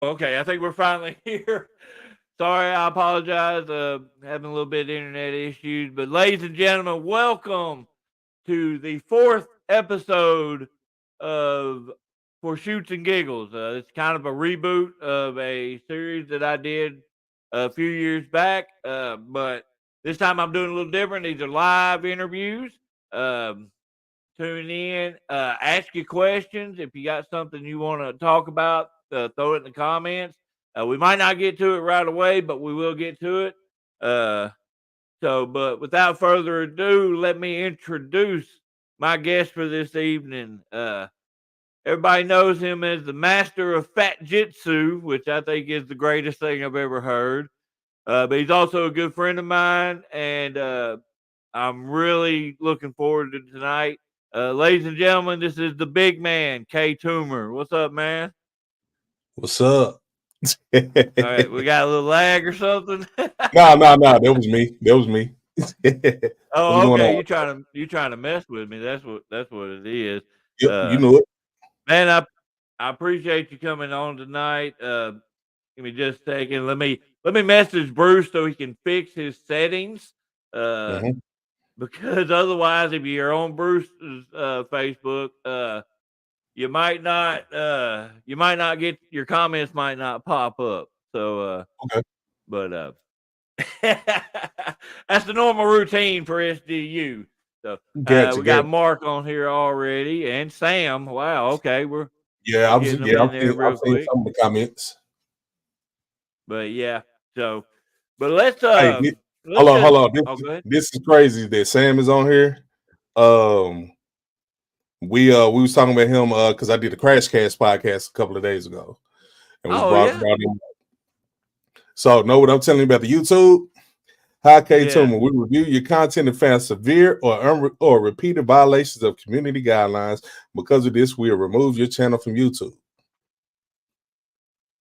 Okay, I think we're finally here. Sorry, I apologize. Having a little bit of internet issues, but ladies and gentlemen, welcome to the fourth episode of For Shoots and Giggles. It's kind of a reboot of a series that I did a few years back, but this time I'm doing a little different. These are live interviews. Um, Tune in, ask your questions. If you got something you want to talk about, throw it in the comments. We might not get to it right away, but we will get to it. Uh, but without further ado, let me introduce my guest for this evening. Everybody knows him as the master of fat jitsu, which I think is the greatest thing I've ever heard. But he's also a good friend of mine, and I'm really looking forward to tonight. Ladies and gentlemen, this is the big man, Toomer. What's up, man? What's up? All right, we got a little lag or something. No. That was me. What's Oh, going okay. on? You trying to mess with me? That's what it is. Yep, you Uh, know it. Man, I appreciate you coming on tonight. Give me just a second. Let me message Bruce so he can fix his settings. Uh, Mm-hmm. because otherwise, if you're on Bruce's Facebook, you might not get your comments might not pop up. So, Okay. but that's the normal routine for SDU. So Gotcha. we got Mark on here already and Sam. Wow, okay, we're getting them in there I've real seen quick. some of the comments. But yeah, so but let's Hey, let's just hold on. oh go ahead. This is crazy that Sam is on here. Um, we was talking about him because I did the Crash Cast podcast a couple of days ago, and we Oh brought yeah, about him. So know what I'm telling you about the YouTube? Hi, K. yeah. Toomer. We review your content and found severe or repeated violations of community guidelines. Because of this, we'll remove your channel from YouTube.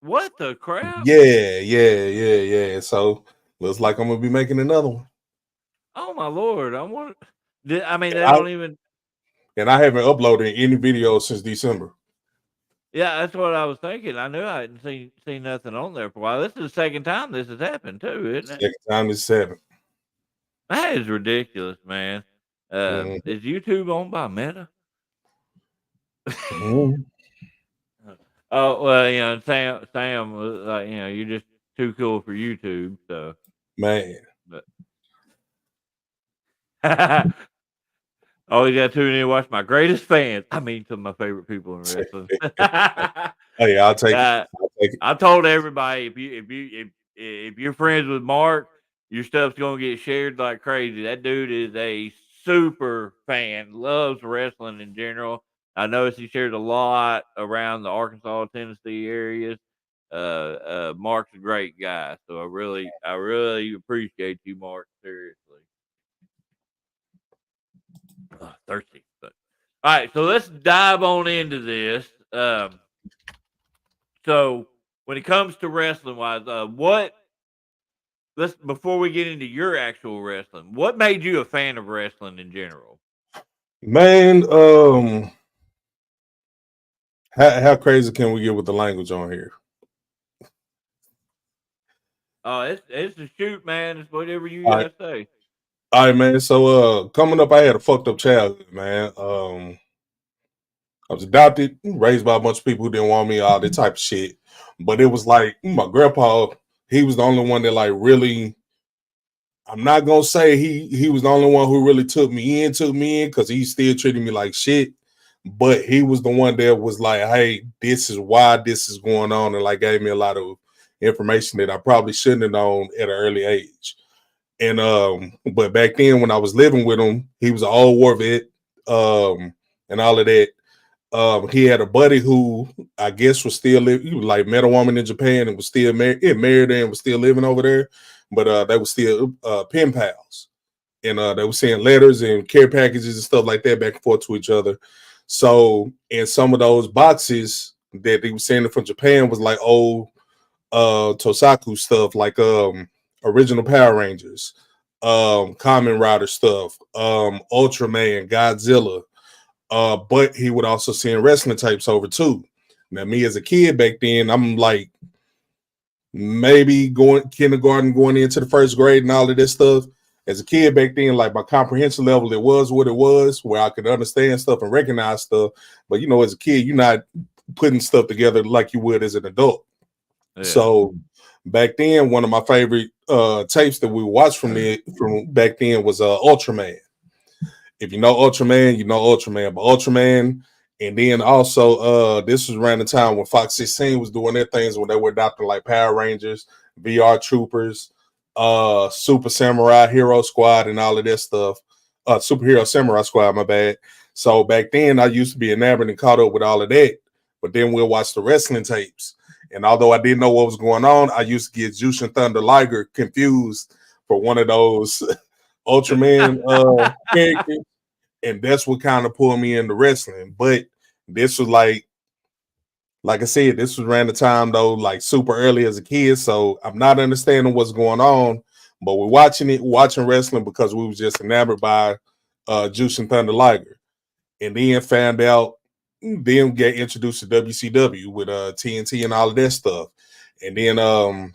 What the crap? Yeah. So looks like I'm gonna be making another one. Oh my lord! I mean, And they I don't even. and I haven't uploaded any videos since December. Yeah, that's what I was thinking. I knew I hadn't seen nothing on there for a while. This is the second time this has happened too, isn't it? Second time is 7. That is ridiculous, man. Mm-hmm. Is YouTube owned by Meta? Mm-hmm. Oh well, Sam was like, you're just too cool for YouTube. So, Man. but always got to tune in and watch my greatest fans. I mean, some of my favorite people in wrestling. Hey, I'll take it. uh, I'll take it. I told everybody if you're friends with Mark, your stuff's gonna get shared like crazy. That dude is a super fan, loves wrestling in general. I noticed he shares a lot around the Arkansas, Tennessee areas. Mark's a great guy, so I really appreciate you, Mark. Seriously, thirsty. But all right, so let's dive on into this. So when it comes to wrestling wise, what let's before we get into your actual wrestling, what made you a fan of wrestling in general? Man, how crazy can we get with the language on here? Oh, it's a shoot, man. It's whatever you All right, gotta say. all right, man. So coming up, I had a fucked up childhood, man. I was adopted, raised by a bunch of people who didn't want me, all that type of shit. But it was like my grandpa, he was the only one that like really. I'm not gonna say he was the only one who really took me in because he still treated me like shit. But he was the one that was like, hey, this is why this is going on, and like gave me a lot of information that I probably shouldn't have known at an early age. And but back then when I was living with him, he was an old war vet, and all of that. He had a buddy who I guess was still living. He was like met a woman in Japan and was still married and was still living over there, but they were still pen pals, and they were sending letters and care packages and stuff like that back and forth to each other. So, in some of those boxes that they were sending from Japan was like old Tosaku stuff, like original Power Rangers, Kamen Rider stuff, Ultraman, Godzilla. But he would also send wrestling tapes over too. Now, me as a kid back then, I'm like maybe going kindergarten, going into the first grade, and all of this stuff. As a kid back then, like my comprehension level, it was what it was, where I could understand stuff and recognize stuff. But as a kid, you're not putting stuff together like you would as an adult. Yeah. So back then, one of my favorite tapes that we watched from back then was Ultraman. If you know Ultraman, you know Ultraman. But Ultraman, and then also this was around the time when Fox 16 was doing their things when they were adopting like Power Rangers, VR Troopers, Super Samurai Hero Squad, and all of that stuff. Superhero Samurai Squad, my bad. So back then I used to be enamored and caught up with all of that. But then we'll watch the wrestling tapes. And although I didn't know what was going on, I used to get Jushin Thunder Liger confused for one of those Ultraman characters, and that's what kind of pulled me into wrestling. But this was like I said, this was around the time though, like super early as a kid. So I'm not understanding what's going on, but we're watching wrestling because we was just enamored by Jushin Thunder Liger, and then found out, then get introduced to WCW with TNT and all of that stuff, and then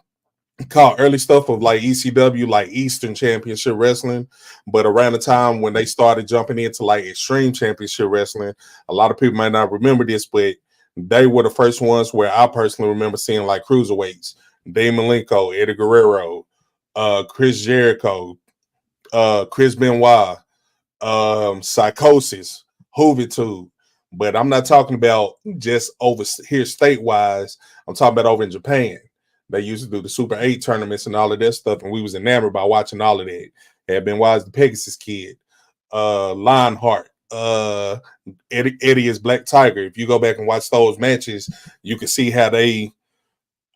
caught early stuff of like ECW, like Eastern Championship Wrestling. But around the time when they started jumping into like Extreme Championship Wrestling, a lot of people might not remember this, but they were the first ones where I personally remember seeing like cruiserweights, Dave Malenko, Eddie Guerrero, Chris Jericho, Chris Benoit, Psychosis, Hoovitude. But I'm not talking about just over here statewide. I'm talking about over in Japan. They used to do the Super 8 tournaments and all of that stuff, and we was enamored by watching all of that. Had been Wise the Pegasus Kid, Lionheart, Eddie is Black Tiger. If you go back and watch those matches, you can see how they,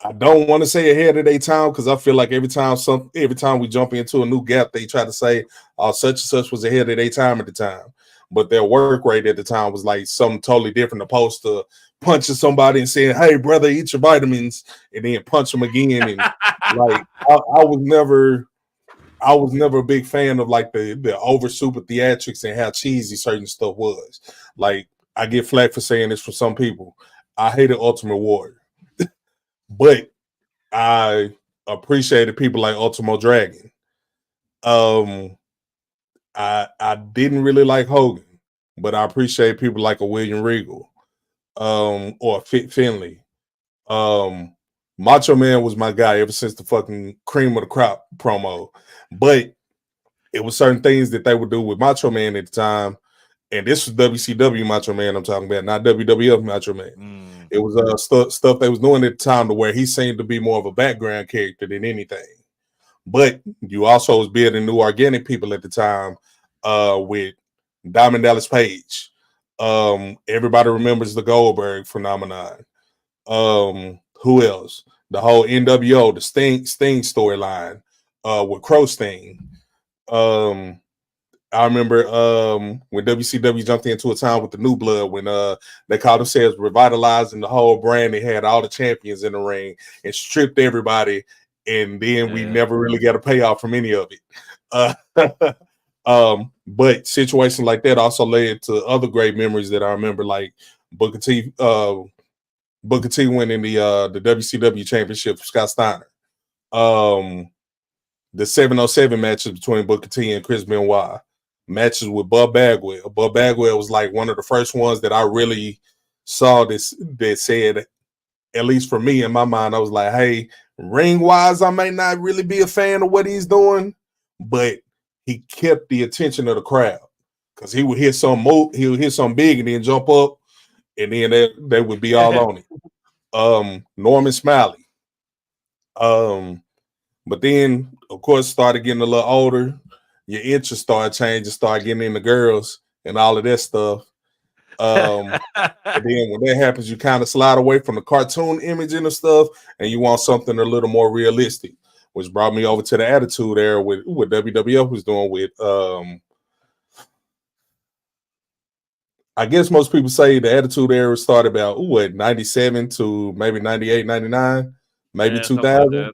I don't want to say ahead of their time, because I feel like every time we jump into a new gap, they try to say, oh, such and such was ahead of their time at the time. But their work rate at the time was like something totally different, opposed to punching somebody and saying, hey, brother, eat your vitamins, and then punch them again. And like I was never a big fan of like the over super theatrics and how cheesy certain stuff was. Like, I get flack for saying this for some people. I hated Ultimate Warrior, but I appreciated people like Ultimo Dragon. Um, I didn't really like Hogan, but I appreciate people like a William Regal, or Fit Finley. Um, Macho Man was my guy ever since the fucking Cream of the Crop promo. But it was certain things that they would do with Macho Man at the time, and this was WCW Macho Man I'm talking about, not WWF Macho Man. It was stuff they was doing at the time to where he seemed to be more of a background character than anything. But you also was building new organic people at the time, with Diamond Dallas Page. Everybody remembers the Goldberg phenomenon. Who else? The whole NWO, the Sting storyline, with Crow Sting. Um, I remember when WCW jumped into a time with the New Blood, when they called themselves revitalizing the whole brand. They had all the champions in the ring and stripped everybody, and then we never really got a payoff from any of it. But situations like that also led to other great memories that I remember, like Booker T. Booker T winning the WCW championship for Scott Steiner. The 707 matches between Booker T and Chris Benoit, matches with Bub Bagwell. Bub Bagwell was like one of the first ones that I really saw this that said, at least for me in my mind, I was like, hey, ring wise, I may not really be a fan of what he's doing, but he kept the attention of the crowd, because he would hit some move, he would hit something big and then jump up, and then they would be all on it. Norman Smiley. But then, of course, started getting a little older. Your interest started changing, start getting into girls and all of that stuff. And then when that happens, you kind of slide away from the cartoon image and the stuff, and you want something a little more realistic, which brought me over to the Attitude Era with what WWF was doing with. I guess most people say the Attitude Era started about 97 to maybe 98, 99, maybe 2000. Like,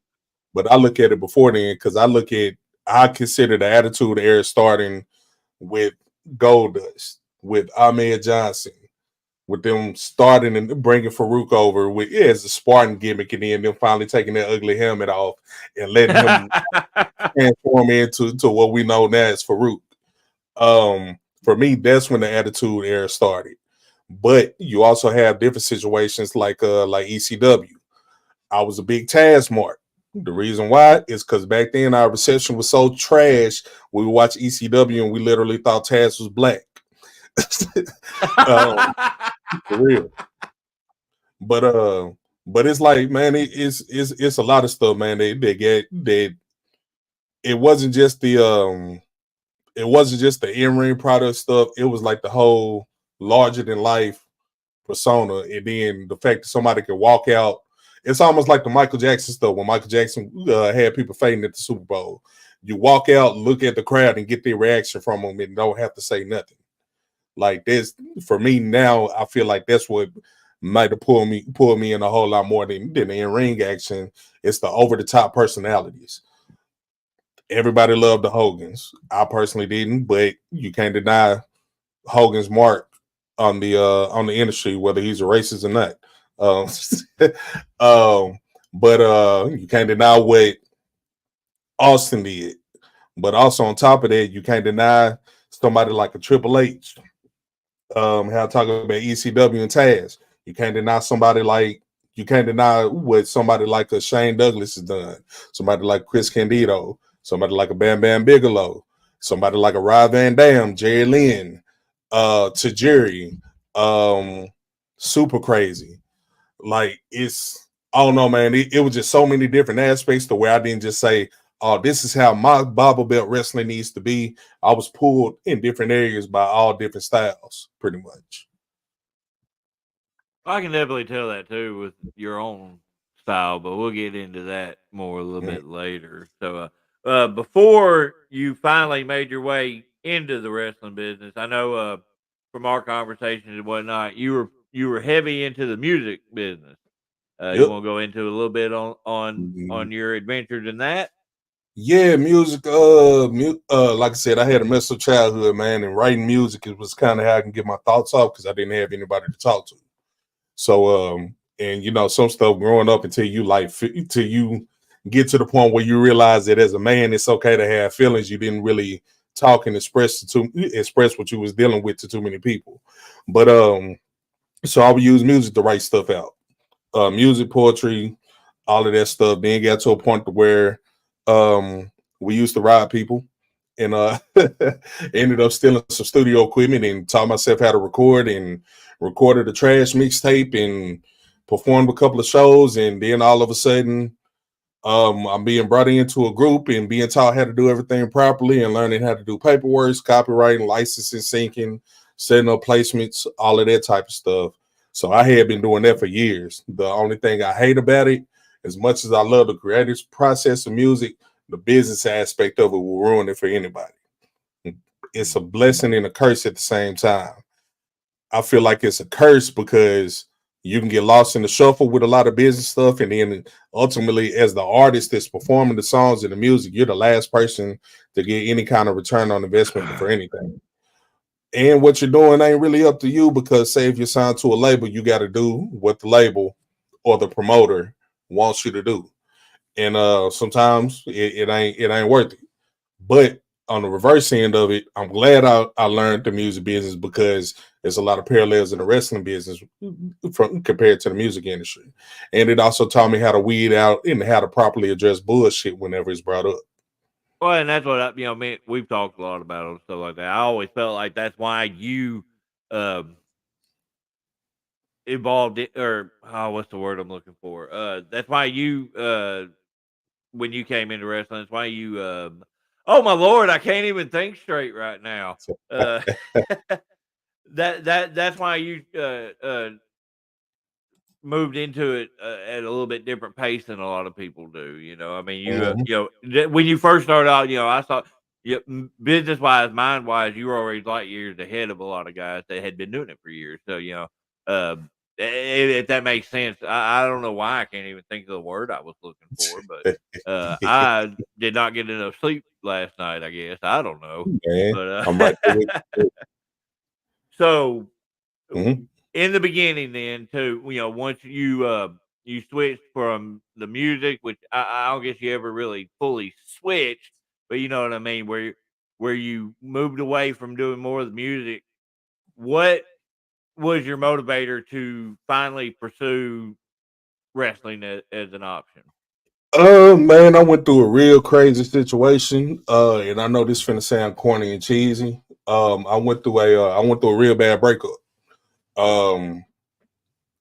but I look at it before then, because I consider the Attitude Era starting with Goldust, with Ahmed Johnson, with them starting and bringing Farouk over with as a Spartan gimmick, and then them finally taking that ugly helmet off and letting him transform into to what we know now as Farouk. For me, that's when the Attitude Era started. But you also have different situations like ECW. I was a big Taz mark. The reason why is because back then our reception was so trash. We would watch ECW and we literally thought Taz was black. um, for real. But but it's like, man, it's a lot of stuff, man. They get they it wasn't just the it wasn't just the in-ring product stuff. It was like the whole larger than life persona, and then the fact that somebody could walk out. It's almost like the Michael Jackson stuff when Michael Jackson had people fading at the Super Bowl. You walk out, look at the crowd, and get their reaction from them, and don't have to say nothing. Like this, for me now, I feel like that's what might have pulled me in a whole lot more than the in ring action. It's the over the top personalities. Everybody loved the Hogans. I personally didn't, but you can't deny Hogan's mark on the industry, whether he's a racist or not. Um, but you can't deny what Austin did. But also on top of that, you can't deny somebody like a Triple H. How I talk about ECW and Taz. You can't deny somebody like you can't deny what somebody like a Shane Douglas has done. Somebody like Chris Candido. Somebody like a Bam Bam Bigelow. Somebody like a Rob Van Dam, Jerry Lynn, Tajiri, um, super crazy. Like it's I don't know, man. It was just so many different aspects to where I didn't just say, "Oh, this is how my Bible Belt wrestling needs to be." I was pulled in different areas by all different styles, pretty much. I can definitely tell that too with your own style, but we'll get into that more a little Mm. bit later. So, before you finally made your way into the wrestling business, I know from our conversations and whatnot, you were heavy into the music business. You Yep. want to go into a little bit on Mhm. your adventures in that? Yeah, music. Like I said, I had a messed up childhood, man, and writing music it was kind of how I can get my thoughts off because I didn't have anybody to talk to. So, and you know, some stuff growing up until you till you get to the point where you realize that as a man, it's okay to have feelings. You didn't really talk and express what you was dealing with to too many people. But so I would use music to write stuff out. Music, poetry, all of that stuff. Then got to a point to where um we used to rob people and ended up stealing some studio equipment and taught myself how to record and recorded a trash mixtape and performed a couple of shows, and then all of a sudden I'm being brought into a group and being taught how to do everything properly and learning how to do paperwork, copywriting, licensing, syncing, setting up placements, all of that type of stuff. So I had been doing that for years. The only thing I hate about it, as much as I love the creative process of music, the business aspect of it will ruin it for anybody. It's a blessing and a curse at the same time. I feel like it's a curse because you can get lost in the shuffle with a lot of business stuff, and then ultimately, as the artist that's performing the songs and the music, you're the last person to get any kind of return on investment for anything. And what you're doing ain't really up to you because, say, if you're signed to a label, you got to do what the label or the promoter wants you to do, and sometimes it ain't worth it. But on the reverse end of it, I'm glad I learned the music business because there's a lot of parallels in the wrestling business from compared to the music industry. And it also taught me how to weed out and how to properly address bullshit whenever it's brought up. Well, and that's what me. We've talked a lot about it and stuff like that. I always felt like that's why you um, evolved it, or what's the word I'm looking for? That's why you when you came into wrestling, that's why you. Oh my lord, I can't even think straight right now. So, Uh, that's why you moved into it at a little bit different pace than a lot of people do. I mean, mhm. when you first started out, I saw, business wise, mind wise, you were already light years ahead of a lot of guys that had been doing it for years. So, if that makes sense, I don't know why I can't even think of the word I was looking for, but I did not get enough sleep last night. I guess I don't know, Man, but I'm right there with you. so Mhm. in the beginning, then to once you switched from the music, which I don't guess you ever really fully switched, but you know what I mean, where you moved away from doing more of the music. What was your motivator to finally pursue wrestling as an option? Man, I went through a real crazy situation. And I know this finna sound corny and cheesy. I went through a real bad breakup. Um,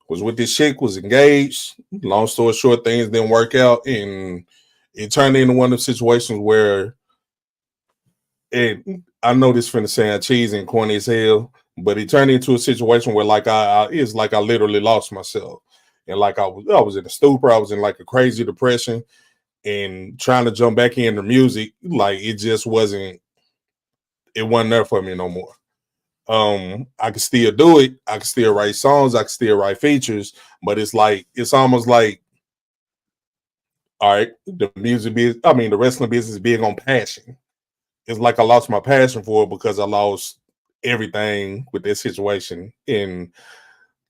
was with this chick, was engaged. Long story short, things didn't work out, and it turned into one of the situations where it. I know this finna sound cheesy and corny as hell, but it turned into a situation where like it's like I literally lost myself, and like I was in a stupor. I was in like a crazy depression, and trying to jump back into music, like it just wasn't. It wasn't there for me no more. I can still do it. I can still write songs. I can still write features, but it's almost like, all right, the wrestling business is big on passion. It's like I lost my passion for it because I lost everything with this situation, and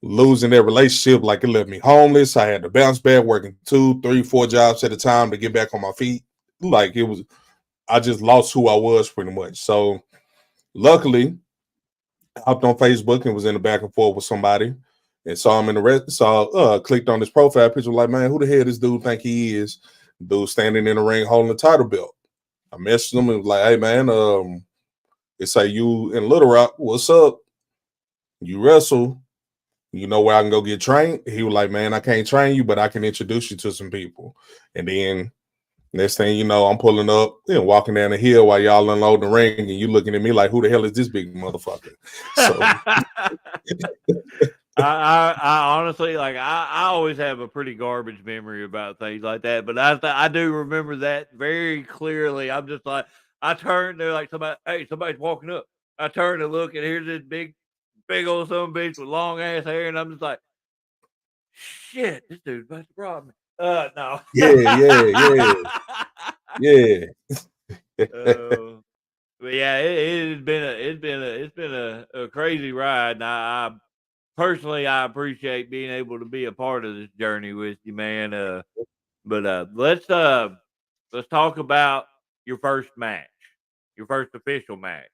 losing that relationship. Like it left me homeless. I had to bounce back, working 2, 3, 4 jobs at a time to get back on my feet. Like it was, I just lost who I was pretty much. So luckily, I hopped on Facebook and was in the back and forth with somebody, and saw him in the rest. Clicked on his profile picture, like, man, who the hell this dude think he is? Dude standing in the ring holding a title belt. I messaged him and was like, hey man, it's like you in Little Rock. What's up? You wrestle. You know where I can go get trained? He was like, man, I can't train you, but I can introduce you to some people. And then next thing you know, I'm pulling up and walking down the hill while y'all unload the ring, and you looking at me like, who the hell is this big motherfucker? So I honestly like I always have a pretty garbage memory about things like that, but I do remember that very clearly. I'm just like I turned there like somebody's walking up. I turn to look and here's this big old son of a bitch with long ass hair, and I'm just like, shit, this dude's about to rob me. No. yeah. uh, but yeah, it's been a crazy ride, and I personally, I appreciate being able to be a part of this journey with you, man. But let's talk about your first match, your first official match.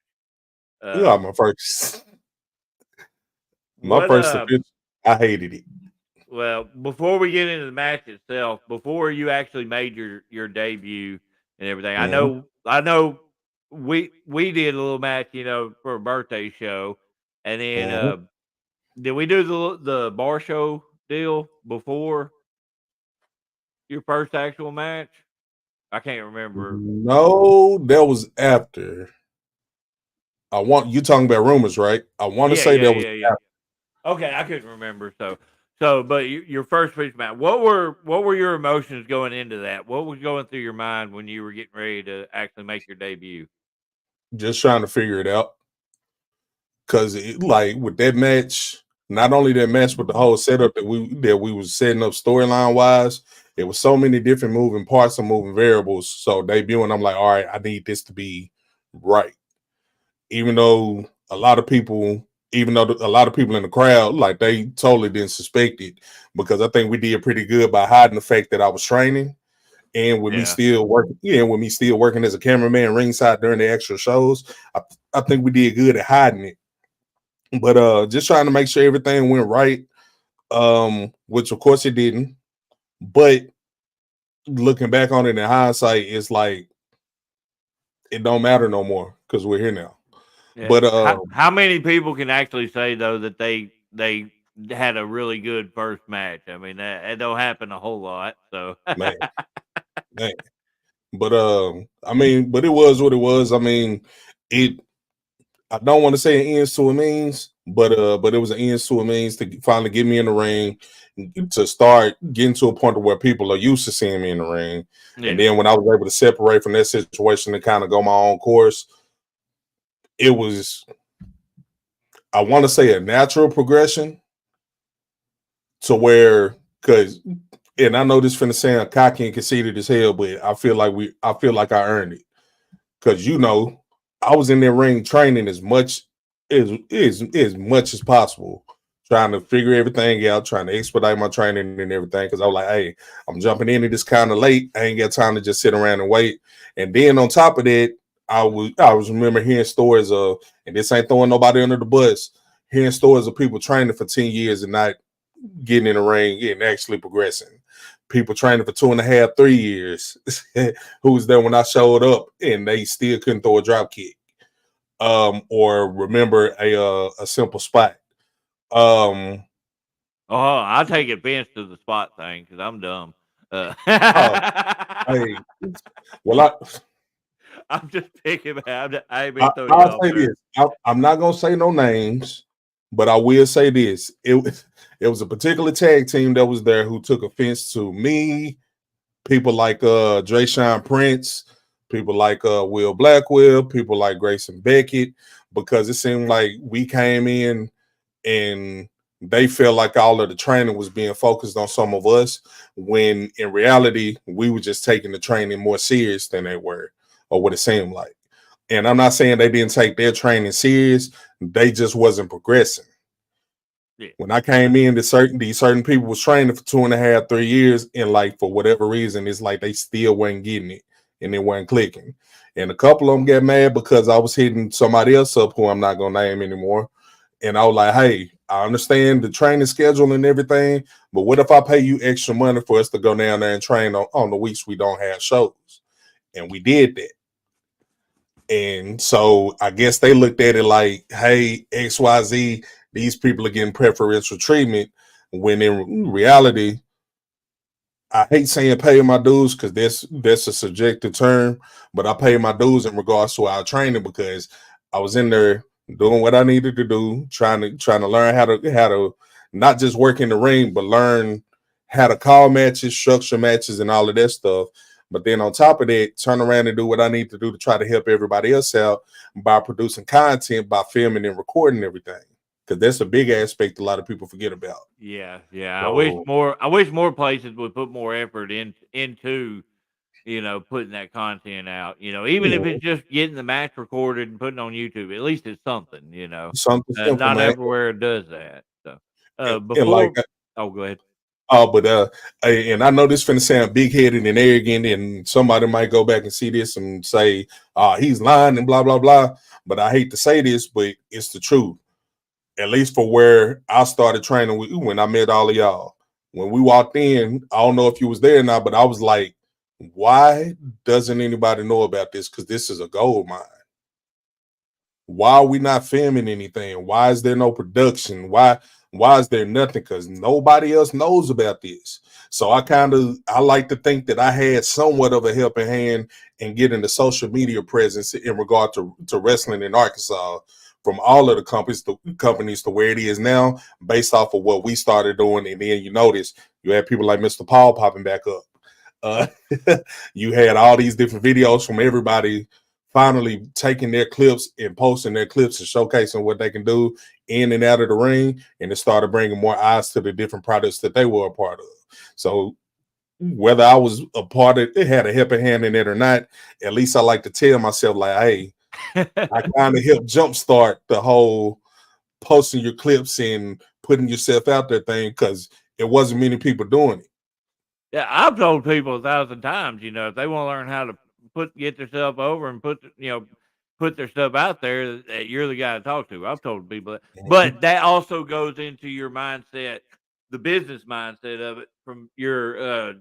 Yeah, Uh, my what first official, I hated it. Well, before we get into the match itself, before you actually made your debut and everything, Mm-hmm. I know we did a little match, for a birthday show, and then Mm-hmm. did we do the bar show deal before your first actual match? I can't remember. No, that was after. I want you talking about rumors, right? I want to Yeah, say yeah, that was yeah, yeah. Okay, I couldn't remember. So, but your first pitch match. What were your emotions going into that? What was going through your mind when you were getting ready to actually make your debut? just trying to figure it out. Cause like with that match, not only that match, but the whole setup that we was setting up storyline wise, it was so many different moving parts and moving variables. So debuting, I'm like, all right, I need this to be right. Even though a lot of people, a lot of people in the crowd, like they totally didn't suspect it, because I think we did pretty good by hiding the fact that I was training, and with me Yeah, still working, as a cameraman ringside during the extra shows, I think we did good at hiding it. But just trying to make sure everything went right, which of course it didn't. But looking back on it in hindsight, it's like it don't matter no more because we're here now. yeah. But How many people can actually say though that they had a really good first match? I mean, that don't happen a whole lot. So man, man. But I mean, but it was what it was. I mean, it. I don't want to say an ends to a means, but it was an ends to a means to finally get me in the ring, to start getting to a point where people are used to seeing me in the ring. And yeah, then when I was able to separate from that situation and kind of go my own course, it was, I want to say, a natural progression to where, because, and I know this finna sound cocky and conceited as hell, but I feel like I earned it. Because I was in that ring training as much as possible. trying to figure everything out, trying to expedite my training and everything. Because I was like, hey, I'm jumping into this kind of late. I ain't got time to just sit around and wait. And then on top of that, I was remember hearing stories of, and this ain't throwing nobody under the bus, hearing stories of people training for 10 years and not getting in the ring and actually progressing. People training for 2.5, 3 years, who was there when I showed up and they still couldn't throw a drop kick, or remember a simple spot. Um, Oh, I take offense to the spot thing because I'm dumb. oh, hey, well, I'm just picking. I ain't I been throwing you I'll off say there. this. I'm not gonna say no names, but I will say this. It was a particular tag team that was there who took offense to me, people like Drayshawn Prince, people like Will Blackwell, people like Grayson Beckett, because it seemed like we came in and they felt like all of the training was being focused on some of us, when in reality we were just taking the training more serious than they were, or what it seemed like. And I'm not saying they didn't take their training serious, they just wasn't progressing. Yeah. When I came in, these certain people was training for 2.5, 3 years, and like for whatever reason, it's like they still weren't getting it and it wasn't clicking. And a couple of them got mad because I was hitting somebody else up who I'm not gonna name anymore. And I was like, hey, I understand the training schedule and everything, but what if I pay you extra money for us to go down there and train on the weeks we don't have shows? And we did that. And so I guess they looked at it like, hey, XYZ, these people are getting preferential treatment, when in reality, I hate saying pay my dues because that's a subjective term, but I pay my dues in regards to our training, because I was in there doing what I needed to do, trying to learn how to not just work in the ring, but learn how to call matches, structure matches, and all of that stuff. But then on top of that, turn around and do what I need to do to try to help everybody else out by producing content, by filming and recording everything. Because that's a big aspect a lot of people forget about. Yeah, yeah. So, I wish more places would put more effort into putting that content out. Even if yeah, it's just getting the match recorded and putting on YouTube. At least it's something. something simple, Not man. everywhere does that. So, And like, before. Oh, go ahead. but and I know this finna sound big headed and arrogant, and somebody might go back and see this and say, he's lying and blah blah blah. But I hate to say this, but it's the truth. At least for where I started training with, when I met all of y'all. When we walked in, I don't know if you was there or not, but I was like, why doesn't anybody know about this? Because this is a gold mine. Why are we not filming anything? Why is there no production? Why is there nothing? Because nobody else knows about this. So I like to think that I had somewhat of a helping hand in getting the social media presence in regard to wrestling in Arkansas, from all of the companies to where it is now, based off of what we started doing. And then you notice you had people like Mr. Paul popping back up. Uh, you had all these different videos from everybody finally taking their clips and posting their clips and showcasing what they can do in and out of the ring, and it started bringing more eyes to the different products that they were a part of. So whether I was a part of it, had a helping hand in it or not, at least I like to tell myself like, hey, I kind of helped jumpstart the whole posting your clips and putting yourself out there thing, because it wasn't many people doing it. Yeah, I've told people 1,000 times, if they want to learn how to get themselves over and put their stuff out there, that you're the guy to talk to. I've told people that, Mhm. but that also goes into your mindset, the business mindset of it, from your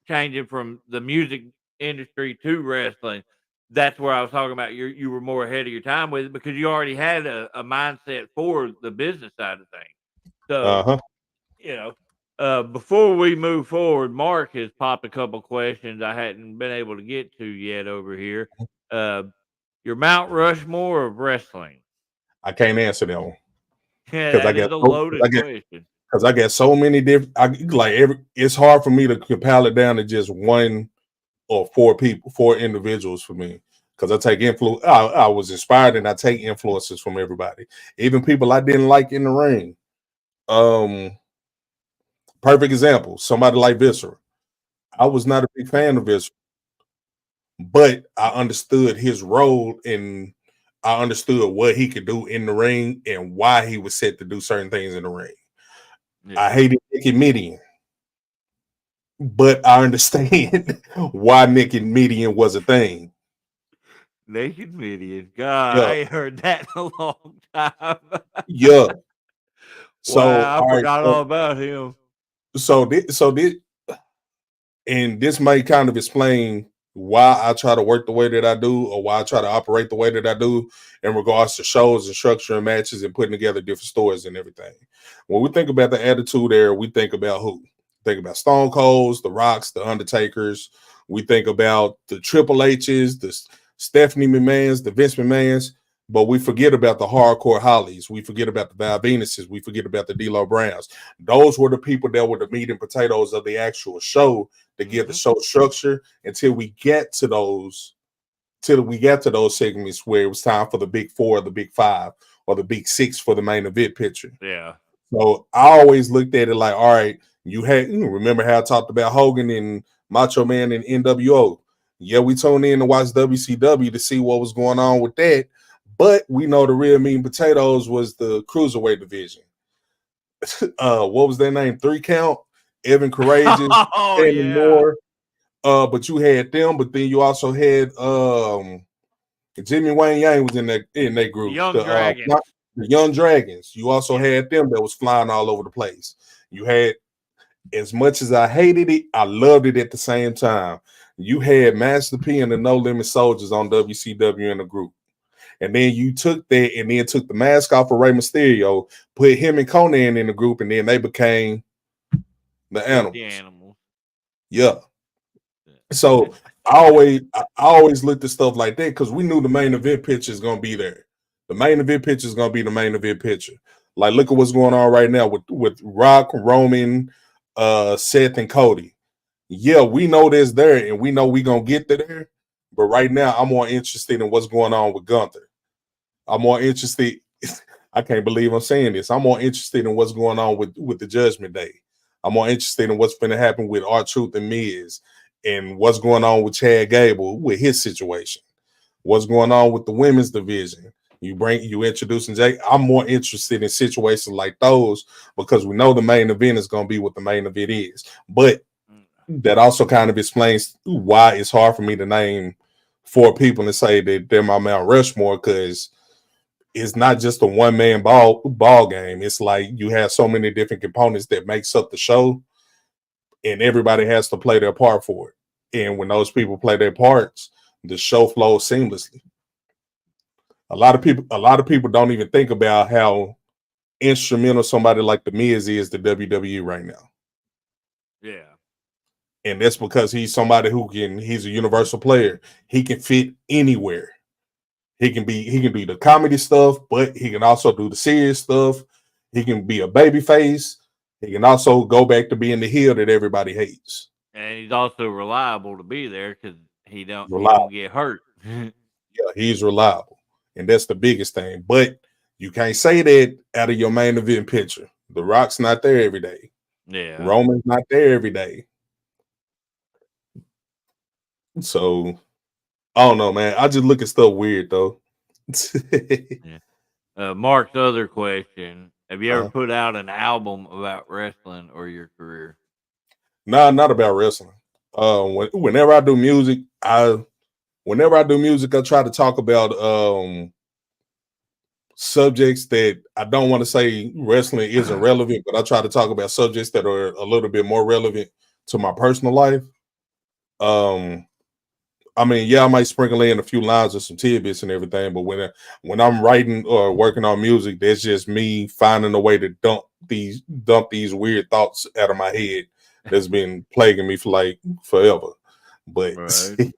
changing from the music industry to wrestling. That's where I was talking about. You were more ahead of your time with it because you already had a mindset for the business side of things. So Uh-huh. you know, before we move forward, Mark has popped a couple questions I hadn't been able to get to yet over here. Uh, your Mount Rushmore of wrestling. I can't answer that one Yeah, because that is a loaded question. I got so many different. It's hard for me to compile it down to just one or four individuals for me, because I take influence. I was inspired and I take influences from everybody, even people I didn't like in the ring. Um, Perfect example, somebody like Viscera. I was not a big fan of Viscera, but I understood his role in I understood what he could do in the ring and why he was set to do certain things in the ring. I Yeah. hated Nicky Midian, but I understand why Nicky Midian was a thing. Naked Midian. God, Yeah, I ain't heard that in a long time. yeah. So, Wow, I all right. forgot all about him. So this, and this may kind of explain why I try to work the way that I do, or why I try to operate the way that I do in regards to shows and structuring matches and putting together different stories and everything. When we think about the Attitude Era, we think about who? Think about Stone Colds, the Rocks, the Undertakers. We think about the Triple H's, the Stephanie McMahon's, the Vince McMahon's, but we forget about the Hardcore Hollies. We forget about the Val Venuses. We forget about the D'Lo Browns. Those were the people that were the meat and potatoes of the actual show to give the Hmm. show structure until we get to those segments where it was time for the big four, the big five, or the big six for the main event picture. Yeah. So I always looked at it like, all right, remember how I talked about Hogan and Macho Man and NWO. Yeah, we tuned in to watch WCW to see what was going on with that, but we know the real meat and potatoes was the cruiserweight division. What was their name? Three Count, Evan Courageous, Oh Shannon yeah. Moore. But you had them, but then you also had Jimmy Wayne Yang was in that The group. Young Dragons. The Young Dragons. You also Yeah. had them that was flying all over the place. You had, as much as I hated it, I loved it at the same time. You had Master P and the No Limit Soldiers on WCW in the group. And then you took that and then took the mask off of Rey Mysterio, put him and Conan in the group, and then they became the Filthy Animals. animals. Yeah. Yeah. So I always looked at stuff like that because we knew the main event picture is gonna be there. The main event picture is gonna be the main event picture. Like, look at what's going on right now with Rock, Roman, Seth, and Cody. Yeah, we know this there, and we know we gonna get to there. But right now, I'm more interested in what's going on with Gunther. I'm more interested. I can't believe I'm saying this. I'm more interested in what's going on with the Judgment Day. I'm more interested in what's going to happen with R-Truth and Miz, and what's going on with Chad Gable with his situation. What's going on with the women's division? You introducing Jake. I'm more interested in situations like those because we know the main event is going to be what the main event is. But that also kind of explains why it's hard for me to name four people and say that they're my Mount Rushmore, because it's not just a one man ball game. It's like you have so many different components that makes up the show, and everybody has to play their part for it. And when those people play their parts, the show flows seamlessly. A lot of people don't even think about how instrumental somebody like the Miz is to WWE right now. Yeah. And that's because he's a universal player. He can fit anywhere. He can do the comedy stuff, but he can also do the serious stuff. He can be a baby face. He can also go back to being the heel that everybody hates. And he's also reliable to be there because he don't Reliable. get hurt. Yeah, he's reliable. And that's the biggest thing. But you can't say that out of your main event picture. The Rock's not there every day. Yeah. Roman's not there every day. So I don't know, man. I just look at stuff weird though. Yeah. Mark's other question: have you ever uh, put out an album about wrestling or your career? nah, not about wrestling. Whenever I do music, I try to talk about subjects that I don't want to say wrestling isn't relevant, but I try to talk about subjects that are a little bit more relevant to my personal life. Um, I mean, yeah, I might sprinkle in a few lines of some tidbits and everything, but when I'm writing or working on music, that's just me finding a way to dump these weird thoughts out of my head that's been plaguing me for like forever. But Right.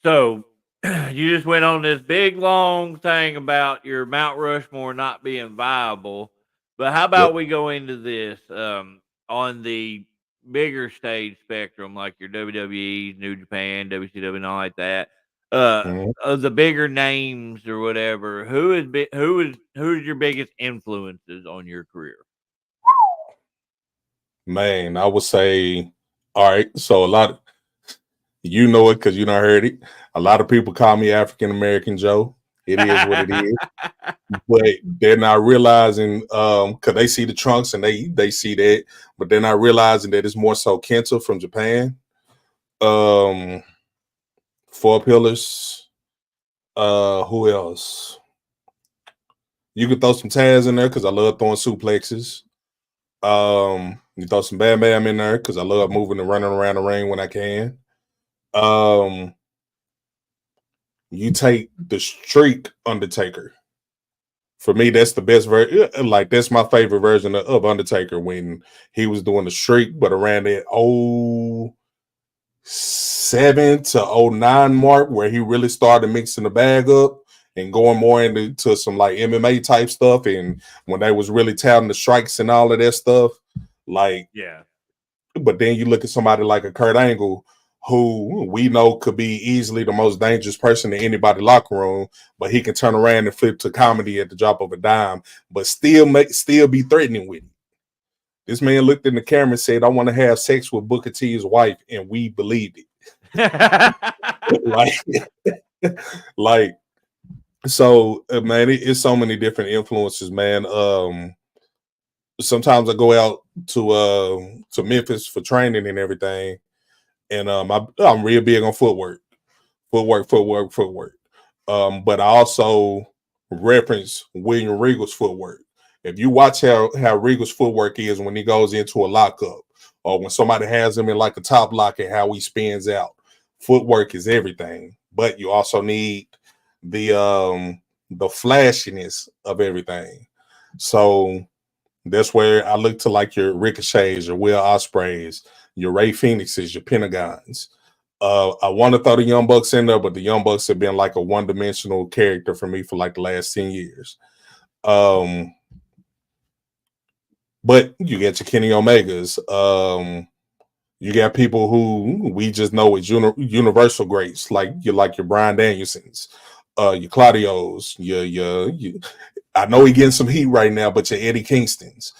So you just went on this big long thing about your Mount Rushmore not being viable. But how yep. about we go into this on the bigger stage spectrum, like your WWE, New Japan, WCW, and all like that. Mhm. Of the bigger names or whatever, who's your biggest influences on your career? Man, I would say, all right. So You know it because you done heard it. A lot of people call me African American Joe. It is what it is. But they're not realizing because they see the trunks and they see that, but they're not realizing that it's more so Kenta from Japan. Um, Four Pillars. Who else? You could throw some Taz in there because I love throwing suplexes. You throw some Bam Bam in there because I love moving and running around the ring when I can. Um, you take the Streak Undertaker. For me, that's the best version. Like that's my favorite version of Undertaker when he was doing the Streak, but around that 07 to 09 mark where he really started mixing the bag up and going more into some like MMA type stuff. And when they was really touting the strikes and all of that stuff, like, Yeah. but then you look at somebody like a Kurt Angle, who we know could be easily the most dangerous person in anybody's locker room, but he can turn around and flip to comedy at the drop of a dime, but still be threatening with it. This man looked in the camera and said, "I want to have sex with Booker T's wife," and we believed it. like, so man, it's so many different influences, man. Sometimes I go out to Memphis for training and everything, and I'm real big on footwork. But I also reference William Regal's footwork. If you watch how Regal's footwork is when he goes into a lockup, or when somebody has him in like a top lock and how he spins out, footwork is everything. But you also need the flashiness of everything. So that's where I look to like your Ricochets, your Will Ospreys, your Ray Phoenixes, your Pentagons. I want to throw the Young Bucks in there, but the Young Bucks have been like a one-dimensional character for me for like the last 10 years. But you get your Kenny Omegas. You got people who we just know as universal greats, like your Brian Danielsons, your Claudios, your I know he getting some heat right now, but your Eddie Kingstons.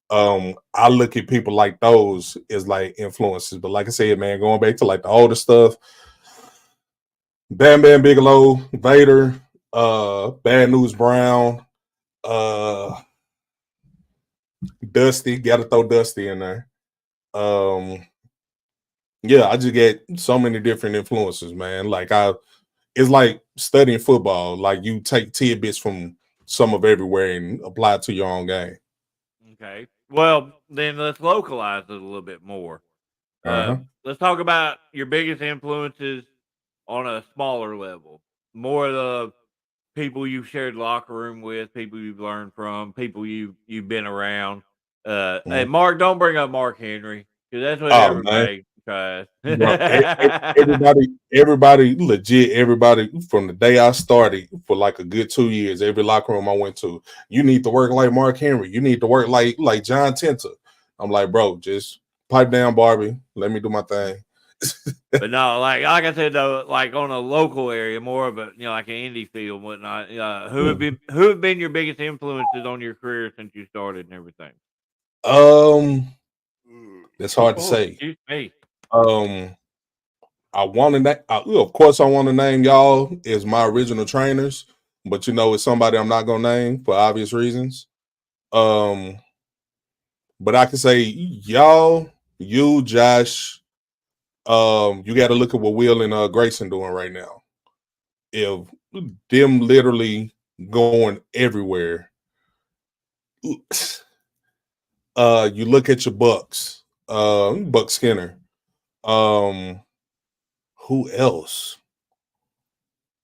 I look at people like those as like influences. But like I said, man, going back to like the older stuff, Bam Bam Bigelow, Vader, Bad News Brown, uh, Dusty, gotta throw Dusty in there. Um, yeah, I just get so many different influences, man. It's like studying football. Like you take tidbits from some of everywhere and apply it to your own game. Okay. Well, then let's localize it a little bit more. Uh-huh. Let's talk about your biggest influences on a smaller level. More of the people you've shared locker room with, people you've learned from, people you've been around. Mhm. And Mark, don't bring up Mark Henry because that's what Oh man, everybody tries. bro, everybody, legit, everybody from the day I started for like a good 2 years, every locker room I went to, you need to work like Mark Henry. You need to work like John Tenta. I'm like, bro, just pipe down, Barbie. Let me do my thing. But no, like I said though, like on a local area, more of a like an indie feel and whatnot. Who have been your biggest influences on your career since you started and everything? Um, that's hard to Oh, say. excuse me. Um, I want to, of course, I want to name y'all as my original trainers, but it's somebody I'm not gonna name for obvious reasons. Um, but I can say y'all, you, Josh. You got to look at what Will and Grayson doing right now. If them literally going everywhere, you look at your Bucks, Buck Skinner. Um, who else?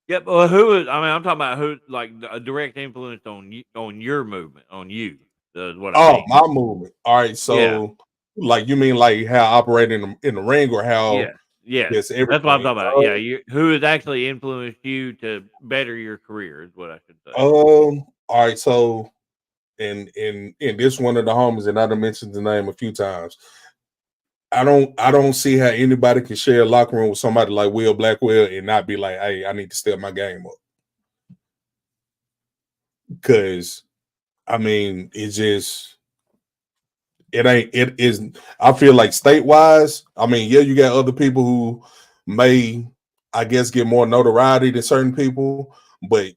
Yep. Well, who is? I mean, I'm talking about who like a direct influence on your movement on you. Is what I Oh, mean. my movement. All right, Yeah. so like you mean like how I operate in the ring or how Yes. Yes. just That's what I'm everything? talking about. Yeah. Who has actually influenced you to better your career is what I should say. All right, so in this one of the homies, and I done mentioned the name a few times. I don't see how anybody can share a locker room with somebody like Will Blackwell and not be like, hey, I need to step my game up. Cause I mean, it ain't it is I feel like state wise, I mean, yeah, you got other people who may, I guess, get more notoriety than certain people. But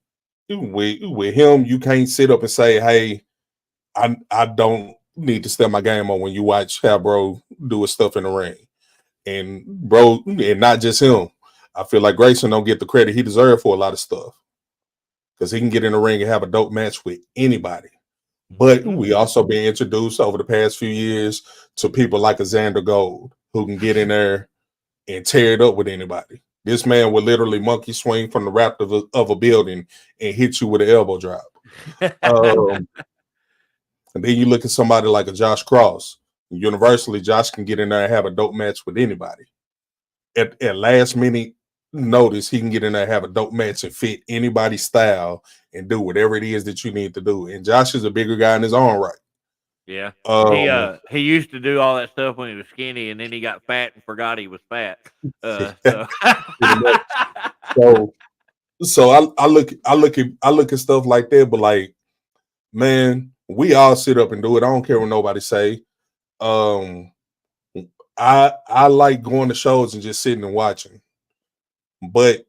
with him, you can't sit up and say, "Hey, I don't need to step my game on," when you watch how bro do his stuff in the ring. And bro, and not just him. I feel like Grayson don't get the credit he deserves for a lot of stuff because he can get in the ring and have a dope match with anybody. But we also been introduced over the past few years to people like a Xander Gold who can get in there and tear it up with anybody. This man would literally monkey swing from the raft of a building and hit you with an elbow drop. And then you look at somebody like a Josh Cross. Universally, Josh can get in there and have a dope match with anybody. At last minute notice, he can get in there and have a dope match and fit anybody's style and do whatever it is that you need to do. And Josh is a bigger guy in his own right. Yeah. Um, He used to do all that stuff when he was skinny, and then he got fat and forgot he was fat. So pretty much. So I look at stuff like that, but like, man, we all sit up and do it. I don't care what nobody say. I like going to shows and just sitting and watching, but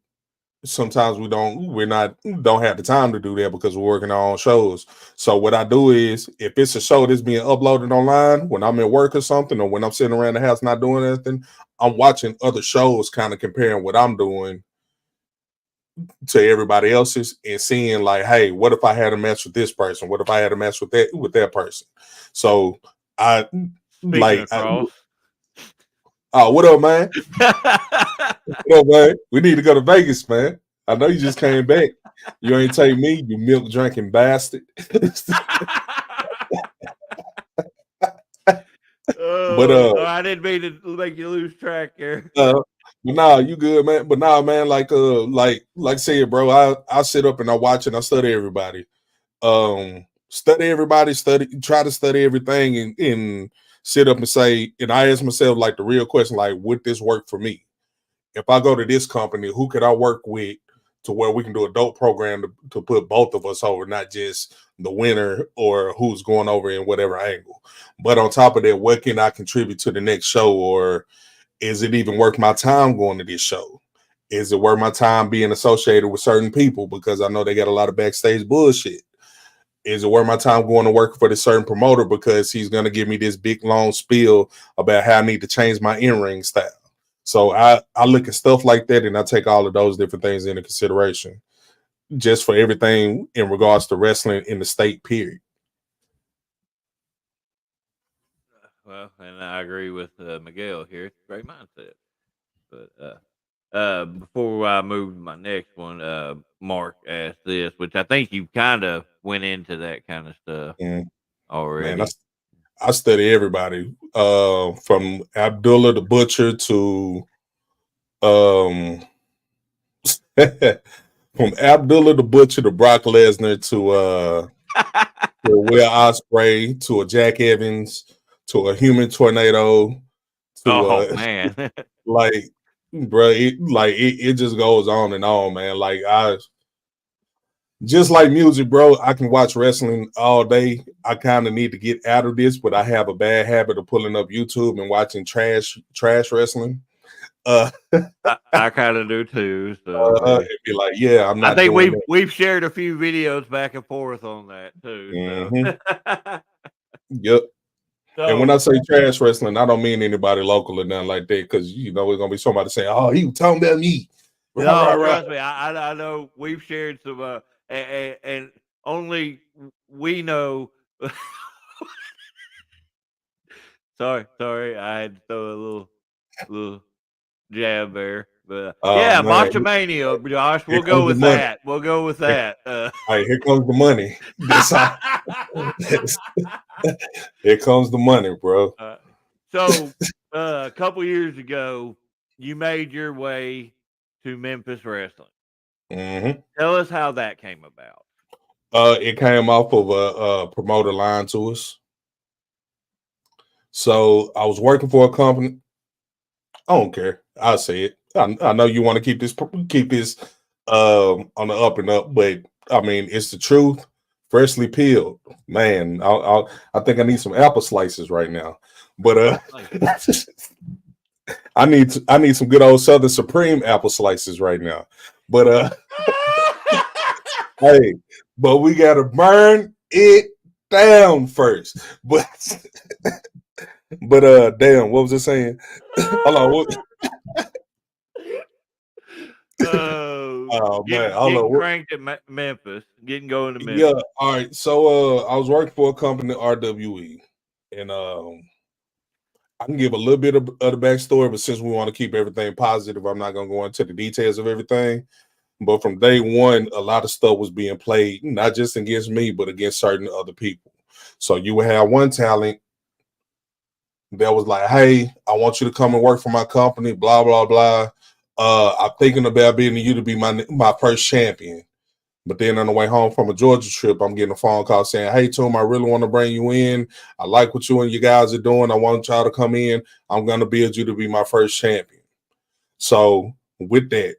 sometimes we're not don't have the time to do that because we're working on shows. So what I do is, if it's a show that's being uploaded online when I'm at work or something, or when I'm sitting around the house not doing anything, I'm watching other shows, kind of comparing what I'm doing to everybody else's and seeing like, hey, what if I had a match with this person? What if I had a match with that person? So I speaking like of Cross, oh, what up, man? What up, man? We need to go to Vegas, man. I know you just came back. You ain't take me, you milk drinking bastard. But I didn't mean to make you lose track here. but nah, you good, man. But nah, man, like I said, bro, I sit up and I watch and I study everybody. Study everybody, try to study everything and sit up and say, and I ask myself like the real question, like, would this work for me? If I go to this company, who could I work with to where we can do a dope program to put both of us over, not just the winner or who's going over in whatever angle. But on top of that, what can I contribute to the next show? Or is it even worth my time going to this show? Is it worth my time being associated with certain people because I know they got a lot of backstage bullshit? Is it worth my time going to work for this certain promoter because he's going to give me this big long spiel about how I need to change my in-ring style? So I look at stuff like that and I take all of those different things into consideration just for everything in regards to wrestling in the state, period. Well, and I agree with Miguel here. It's a great mindset. But before I move to my next one, Mark asked this, which I think you kind of went into that kind of stuff already. Man, I study everybody from Abdullah the Butcher to from Abdullah the Butcher to Brock Lesnar to Will Ospreay to a Jack Evans to a Human Tornado to man, like, bro, it just goes on and on, man. Like I just like music, bro. I can watch wrestling all day. I kind of need to get out of this, but I have a bad habit of pulling up YouTube and watching trash wrestling. I kind of do too. So be like, yeah, I'm not. I think we've shared a few videos back and forth on that too. Mm-hmm. Yep. So, and when I say trash wrestling, I don't mean anybody local or nothing like that, because you know it's gonna be somebody saying, "Oh, he was talking about me." No, trust me, I know we've shared some, and only we know. sorry, I had to throw a little jab there, but yeah, man. Botchamania, Josh. We'll go with that. We'll go with that. All right, here comes the money. Here comes the money, bro. So, a couple years ago, you made your way to Memphis Wrestling. Mm-hmm. Tell us how that came about. It came off of a promoter line to us. So I was working for a company. I don't care. I'll say it. I know you want to keep this on the up and up, but I mean it's the truth. Freshly peeled, man. I think I need some apple slices right now. But I need some good old Southern Supreme apple slices right now. But hey, but we gotta burn it down first. But damn, what was I saying? Hold on. Oh man, hold Getting on. cranked at Memphis, getting going to Yeah, Memphis. all right. So I was working for a company, RWE, and I can give a little bit of the backstory, but since we want to keep everything positive, I'm not gonna go into the details of everything. But from day one, a lot of stuff was being played, not just against me, but against certain other people. So you would have one talent that was like, "Hey, I want you to come and work for my company." Blah blah blah. I'm thinking about being you to be my first champion. But then on the way home from a Georgia trip, I'm getting a phone call saying, "Hey, Toomer, I really want to bring you in. I like what you and you guys are doing. I want y'all to come in. I'm going to build you to be my first champion." So with that,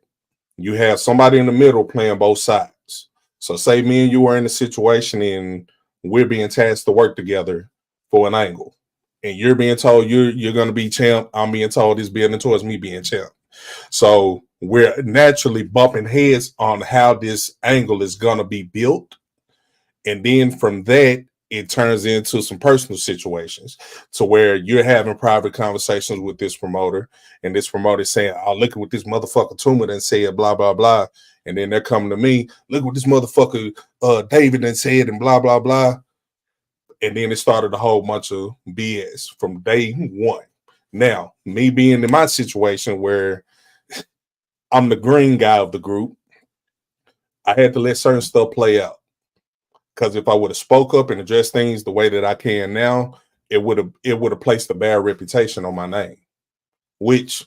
you have somebody in the middle playing both sides. So say me and you are in a situation and we're being tasked to work together for an angle. And you're being told you're going to be champ. I'm being told it's building towards me being champ. So we're naturally bumping heads on how this angle is going to be built. And then from that, it turns into some personal situations to where you're having private conversations with this promoter, and this promoter saying, "Oh, look at what this motherfucker Toomer done said, blah, blah, blah." And then they're coming to me, "Look what this motherfucker David done said, and blah, blah, blah." And then it started a whole bunch of BS from day one. Now, me being in my situation where I'm the green guy of the group, I had to let certain stuff play out. Because if I would have spoke up and addressed things the way that I can now, it would have placed a bad reputation on my name. Which,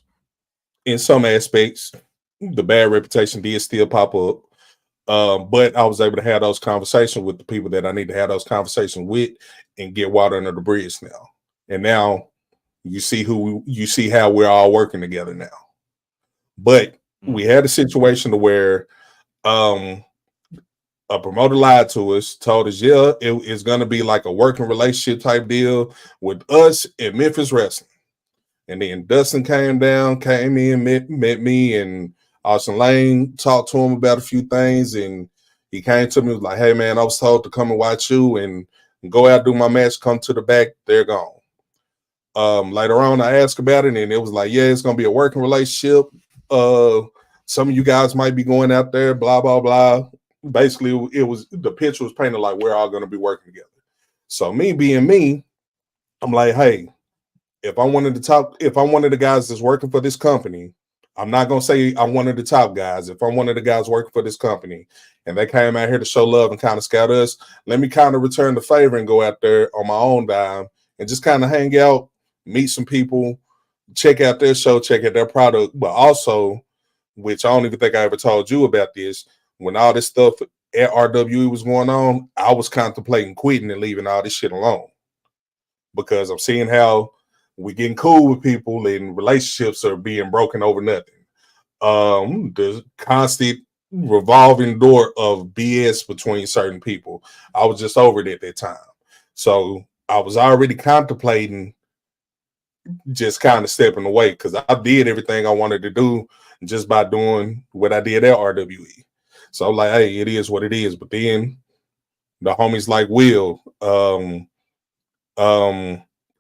in some aspects, the bad reputation did still pop up. But I was able to have those conversations with the people that I need to have those conversations with and get water under the bridge now. And now you see how we're all working together now. But we had a situation to where um a promoter lied to us, told us, yeah, it's going to be like a working relationship type deal with us at Memphis Wrestling. And then Dustin came in, met me, and Austin Lane talked to him about a few things. And he came to me, was like, "Hey, man, I was told to come and watch you and go out, do my match, come to the back, they're gone." Later on, I asked about it, and it was like, "Yeah, it's going to be a working relationship. Uh, some of you guys might be going out there, blah, blah, blah." Basically, it was the picture was painted like we're all going to be working together. So me being me, I'm like, "Hey, if I'm one of the guys that's working for this company, I'm not gonna say I'm one of the top guys. If I'm one of the guys working for this company and they came out here to show love and kind of scout us, let me kind of return the favor and go out there on my own dime and just kind of hang out, meet some people, check out their show, check out their product, but also, which I don't even think I ever told you about this, when all this stuff at RWE was going on, I was contemplating quitting and leaving all this shit alone because I'm seeing how we getting cool with people and relationships are being broken over nothing. The constant revolving door of BS between certain people. I was just over it at that time. So I was already contemplating just kind of stepping away because I did everything I wanted to do just by doing what I did at RWE. So I'm like, hey, it is what it is. But then the homies like Will, um,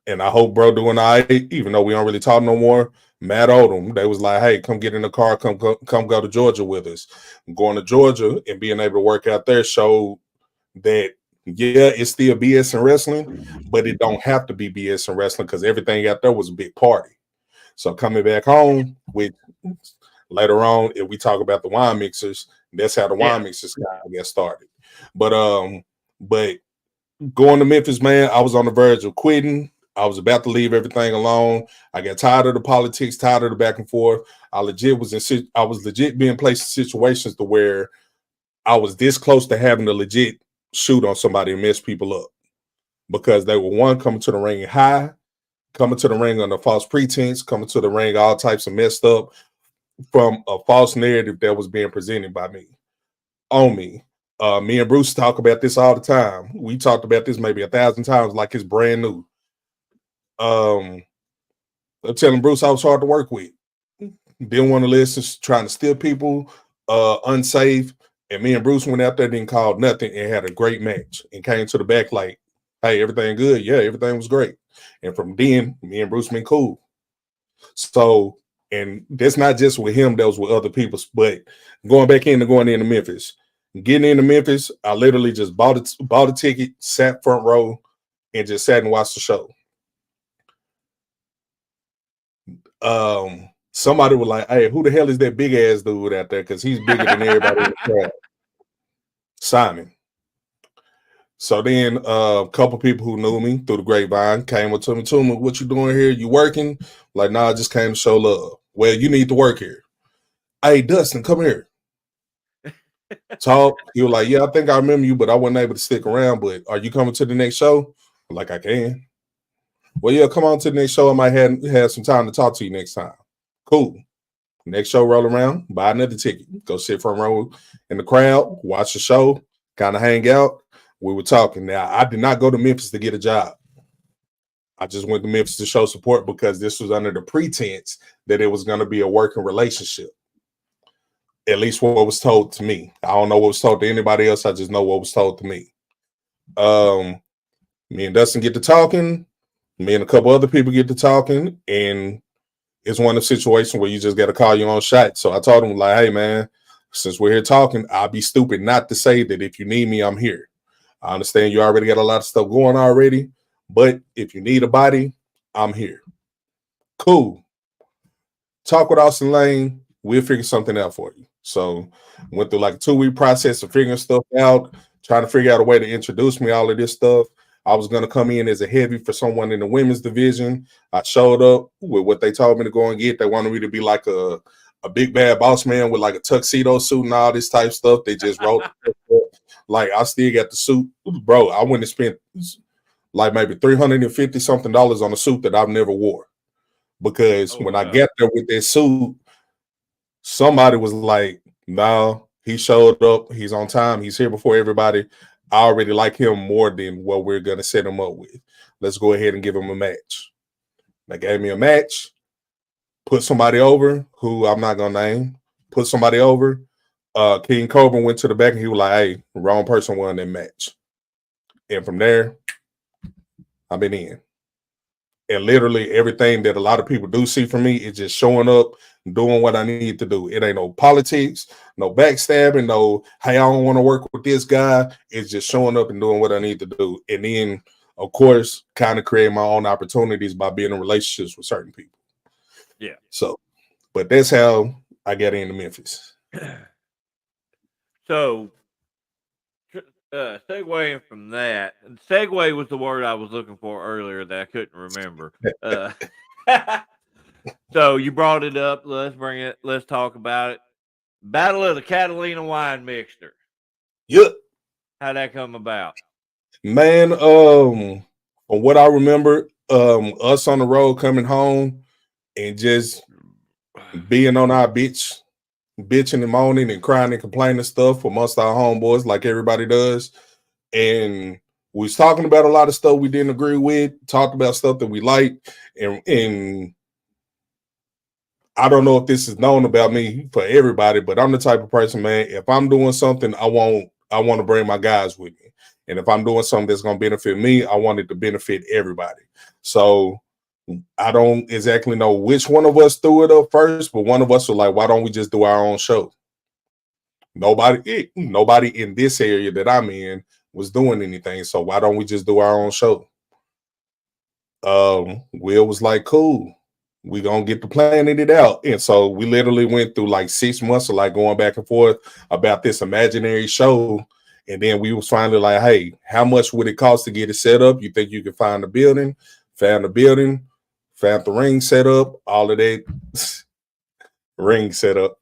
and I hope bro doing all right, even though we don't really talk no more. Matt Odom, they was like, "Hey, come get in the car, come go to Georgia with us." Going to Georgia and being able to work out there showed that yeah, it's still BS in wrestling, but it don't have to be BS in wrestling because everything out there was a big party. So coming back home with later on, if we talk about the wine mixers, that's how the wine mixers got started. But but going to Memphis, man, I was on the verge of quitting. I was about to leave everything alone. I got tired of the politics, tired of the back and forth. I was legit being placed in situations to where I was this close to having to legit shoot on somebody and mess people up because they were one coming to the ring high, coming to the ring under false pretense, coming to the ring all types of messed up from a false narrative that was being presented by me on me. Me and Bruce talk about this all the time. We talked about this maybe 1,000 times, like it's brand new. Um, telling Bruce I was hard to work with. Didn't want to listen, trying to steal people, unsafe. And me and Bruce went out there, didn't call nothing, and had a great match. And came to the back like, "Hey, everything good? Yeah, everything was great." And from then, me and Bruce been cool. So, and that's not just with him; that was with other people. But going into Memphis, getting into Memphis, I literally just bought a ticket, sat front row, and just sat and watched the show. Somebody was like, "Hey, who the hell is that big ass dude out there? Because he's bigger than everybody in the crowd." Simon. So then a couple people who knew me through the grapevine came up to me, Toomer, what you doing here? You working? Like, nah, I just came to show love. Well, you need to work here. Hey, Dustin, come here. Talk. He was like, yeah, I think I remember you, but I wasn't able to stick around. But are you coming to the next show? I'm like, I can. Well, yeah, come on to the next show. I might have some time to talk to you next time. Cool. Next show roll around, buy another ticket, go sit front row in the crowd, watch the show, kind of hang out. We were talking. Now, I did not go to Memphis to get a job. I just went to Memphis to show support because this was under the pretense that it was going to be a working relationship. At least what was told to me. I don't know what was told to anybody else. I just know what was told to me. Me and Dustin get to talking. Me and a couple other people get to talking, and it's one of the situations where you just got to call your own shot. So I told him, like, hey, man, since we're here talking, I'll be stupid not to say that if you need me, I'm here. I understand you already got a lot of stuff going already, but if you need a body, I'm here. Cool. Talk with Austin Lane. We'll figure something out for you. So went through like a 2-week process of figuring stuff out, trying to figure out a way to introduce me, all of this stuff. I was going to come in as a heavy for someone in the women's division. I showed up with what they told me to go and get. They wanted me to be like a big bad boss man with like a tuxedo suit and all this type of stuff. They just wrote like I still got the suit. Bro, I went and spent like maybe $350 something on a suit that I've never wore. Because when I got there with that suit, somebody was like, no, he showed up. He's on time. He's here before everybody. I already like him more than what we're going to set him up with. Let's go ahead and give him a match. They gave me a match, put somebody over who I'm not going to name, put somebody over. King Cobra went to the back and he was like, hey, wrong person won that match. And from there, I've been in. And literally everything that a lot of people do see from me is just showing up, doing what I need to do. It ain't no politics, no backstabbing, no, hey, I don't want to work with this guy. It's just showing up and doing what I need to do. And then, of course, kind of create my own opportunities by being in relationships with certain people. Yeah. So, but that's how I got into Memphis. So, segueing from that, and segue was the word I was looking for earlier that I couldn't remember. So you brought it up. Let's bring it. Let's talk about it. Battle of the Catalina Wine Mixer. Yep. How'd that come about? Man, from what I remember, us on the road coming home and just being on our bitching and moaning and crying and complaining stuff amongst our homeboys like everybody does. And we was talking about a lot of stuff we didn't agree with, talked about stuff that we liked, and I don't know if this is known about me for everybody, but I'm the type of person, man, if I'm doing something, I want to bring my guys with me. And if I'm doing something that's going to benefit me, I want it to benefit everybody. So I don't exactly know which one of us threw it up first, but one of us was like, why don't we just do our own show? Nobody in this area that I'm in was doing anything. So why don't we just do our own show? Will was like, cool. We gonna get the planning it out. And so we literally went through like 6 months of like going back and forth about this imaginary show. And then we was finally like, hey, how much would it cost to get it set up? You think you can find the building? Found the building, found the ring set up, all of that ring set up.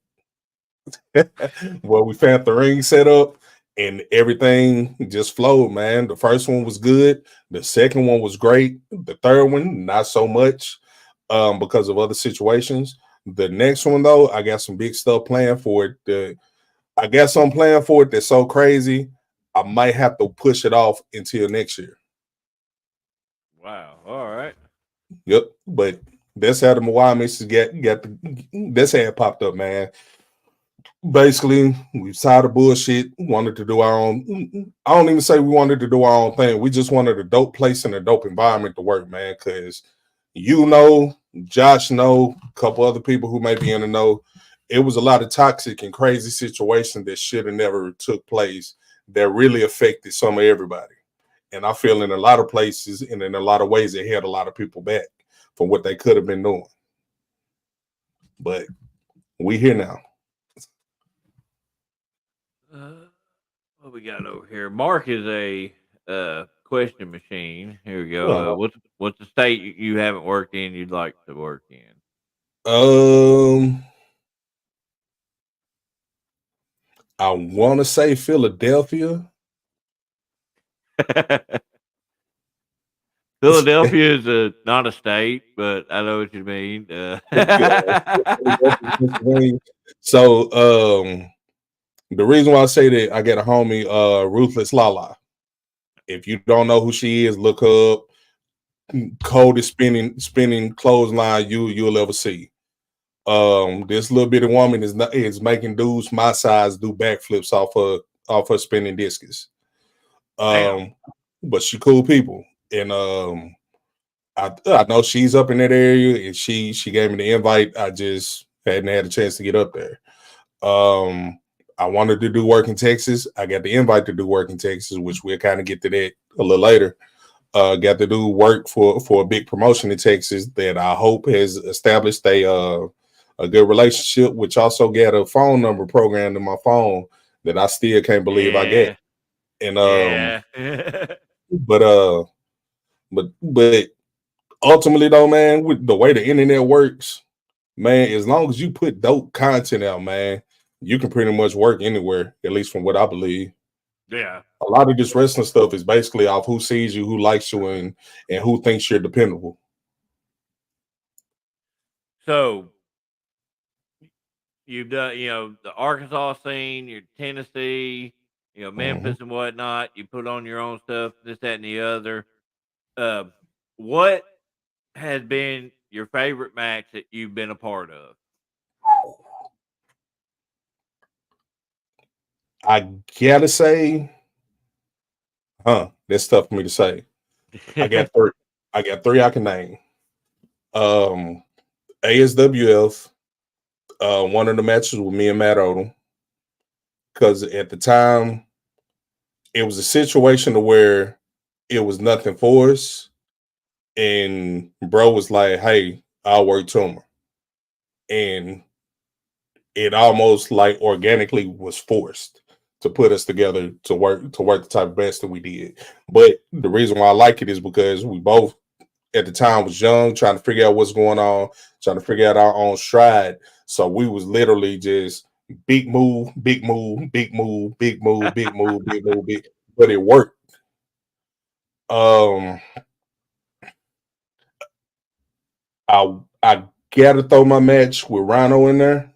Well, we found the ring set up and everything just flowed, man. The first one was good. The second one was great. The third one, not so much. Because of other situations. The next one, though, I got some big stuff planned for it. I got something planned for it that's so crazy, I might have to push it off until next year. Wow. All right. Yep. But that's how the Mawai misses get the that's how it popped up, man. Basically, we tired of bullshit. Wanted to do our own. I don't even say we wanted to do our own thing. We just wanted a dope place and a dope environment to work, man. Because you know, Josh know, a couple other people who may be in the know. It was a lot of toxic and crazy situations that should have never took place that really affected some of everybody. And I feel in a lot of places and in a lot of ways it held a lot of people back from what they could have been doing. But we here now. Uh, what we got over here? Mark is a question machine. Here we go. Uh, What's the state you haven't worked in you'd like to work in? um, I want to say Philadelphia. Philadelphia is not a state, but I know what you mean. So, the reason why I say that I got a homie, Ruthless Lala. If you don't know who she is, look her up. Coldest spinning clothesline you'll ever see. This little bitty woman is making dudes my size do backflips off her spinning discus. Damn. Um, but she cool people, and I know she's up in that area, and she gave me the invite. I just hadn't had a chance to get up there. Um, I wanted to do work in Texas. I got the invite to do work in Texas, which we'll kind of get to that a little later. Got to do work for a big promotion in Texas that I hope has established a good relationship, which also got a phone number programmed in my phone that I still can't believe I get. Yeah. And Yeah. but but ultimately though, man, with the way the internet works, man, as long as you put dope content out, man, you can pretty much work anywhere, at least from what I believe. Yeah. A lot of this wrestling stuff is basically off who sees you, who likes you, and who thinks you're dependable. So you've done, the Arkansas scene, your Tennessee, Mhm. Memphis and whatnot. You put on your own stuff, this, that, and the other. Uh, what has been your favorite match that you've been a part of? I gotta say, that's tough for me to say. I got three. I got three I can name. Um, ASWF. One of the matches with me and Matt Odom, because at the time it was a situation to where it was nothing for us, and bro was like, "Hey, I'll work Toomer," and it almost like organically was forced to put us together to work the type of best that we did. But the reason why I like it is because we both at the time was young, trying to figure out what's going on, trying to figure out our own stride. So we was literally just big move, big move, big move, big move, big move, big move, big. But it worked. Um, I gotta throw my match with Rhino in there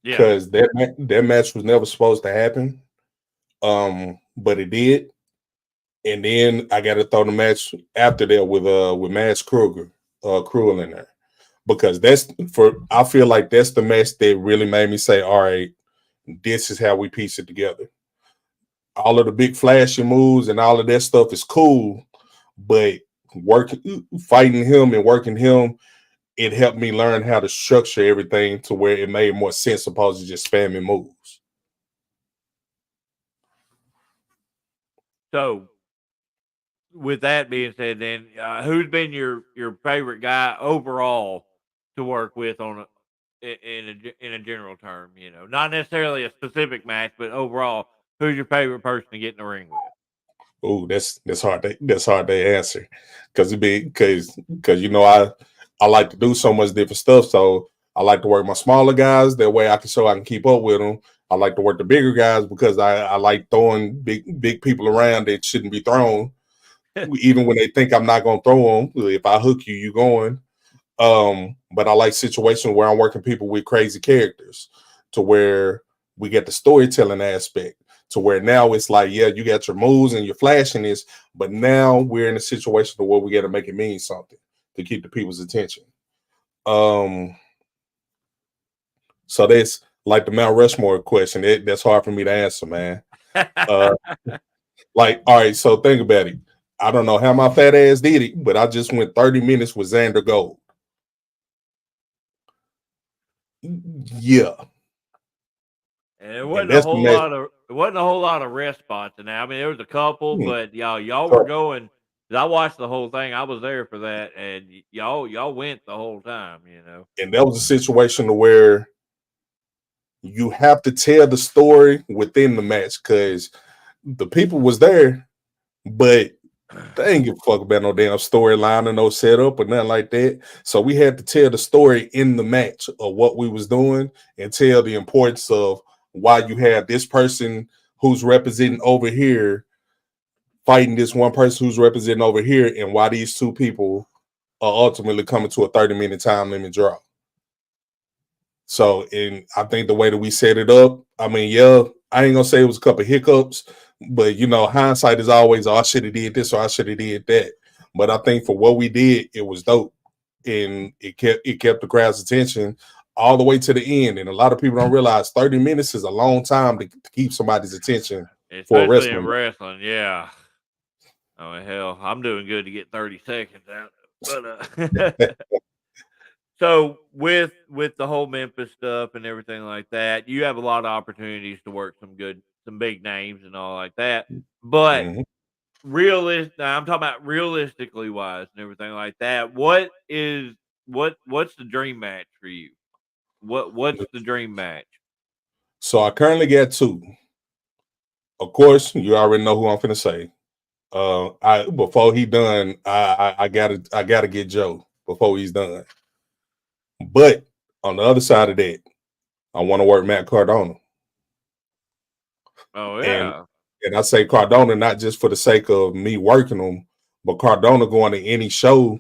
Yeah. because that match was never supposed to happen. But it did. And then I got to throw the match after that with Mads Kruger, Cruel in there, because I feel like that's the match that really made me say, all right, this is how we piece it together. All of the big flashy moves and all of that stuff is cool, but fighting him and working him, it helped me learn how to structure everything to where it made more sense opposed to just spamming moves. So, with that being said, then who's been your favorite guy overall to work with on in a general term? Not necessarily a specific match, but overall, who's your favorite person to get in the ring with? Oh, that's hard to answer because because I like to do so much different stuff. So I like to work my smaller guys that way I can keep up with them. I like to work the bigger guys because I like throwing big people around that shouldn't be thrown, even when they think I'm not gonna throw them. If I hook you, you going. But I like situations where I'm working people with crazy characters to where we get the storytelling aspect to where now it's like, yeah, you got your moves and your flashiness, but now we're in a situation where we got to make it mean something. to keep the people's attention. Um, so that's like the Mount Rushmore question. That's hard for me to answer, man. Uh, like, all right, so think about it. I don't know how my fat ass did it, but I just went 30 minutes with Xander Gold. Yeah, And it and wasn't a that's the whole match. lot of rest spots in there. I mean, there was a couple, Hmm. but y'all were So, going. 'Cause I watched the whole thing. I was there for that, and y'all went the whole time. and that was a situation where you have to tell the story within the match because the people was there, but they ain't give a fuck about no damn storyline or no setup or nothing like that. So we had to tell the story in the match of what we was doing and tell the importance of why you have this person who's representing over here fighting this one person who's representing over here and why these two people are ultimately coming to a 30-minute time limit draw. So, and I think the way that we set it up, I mean, yeah, I ain't gonna say it was a couple hiccups, but hindsight is always, oh, I should have did this or I should have did that. But I think for what we did, it was dope, and it kept the crowd's attention all the way to the end. And a lot of people don't realize 30 minutes is a long time to keep somebody's attention for a Especially in wrestling wrestling, yeah. Oh hell, I'm doing good to get 30 seconds out. But match. so with the whole Memphis stuff and everything like that, you have a lot of opportunities to work some big names and all like that. But Mhm. I'm talking about realistically wise and everything like that. What's the dream match for you? What's the dream match? So I currently got two. Of course, you already know who I'm finna say. I before he done, I gotta get Joe before he's done. But on the other side of that, I want to work Matt Cardona, Oh and yeah. I say Cardona not just for the sake of me working him, but Cardona going to any show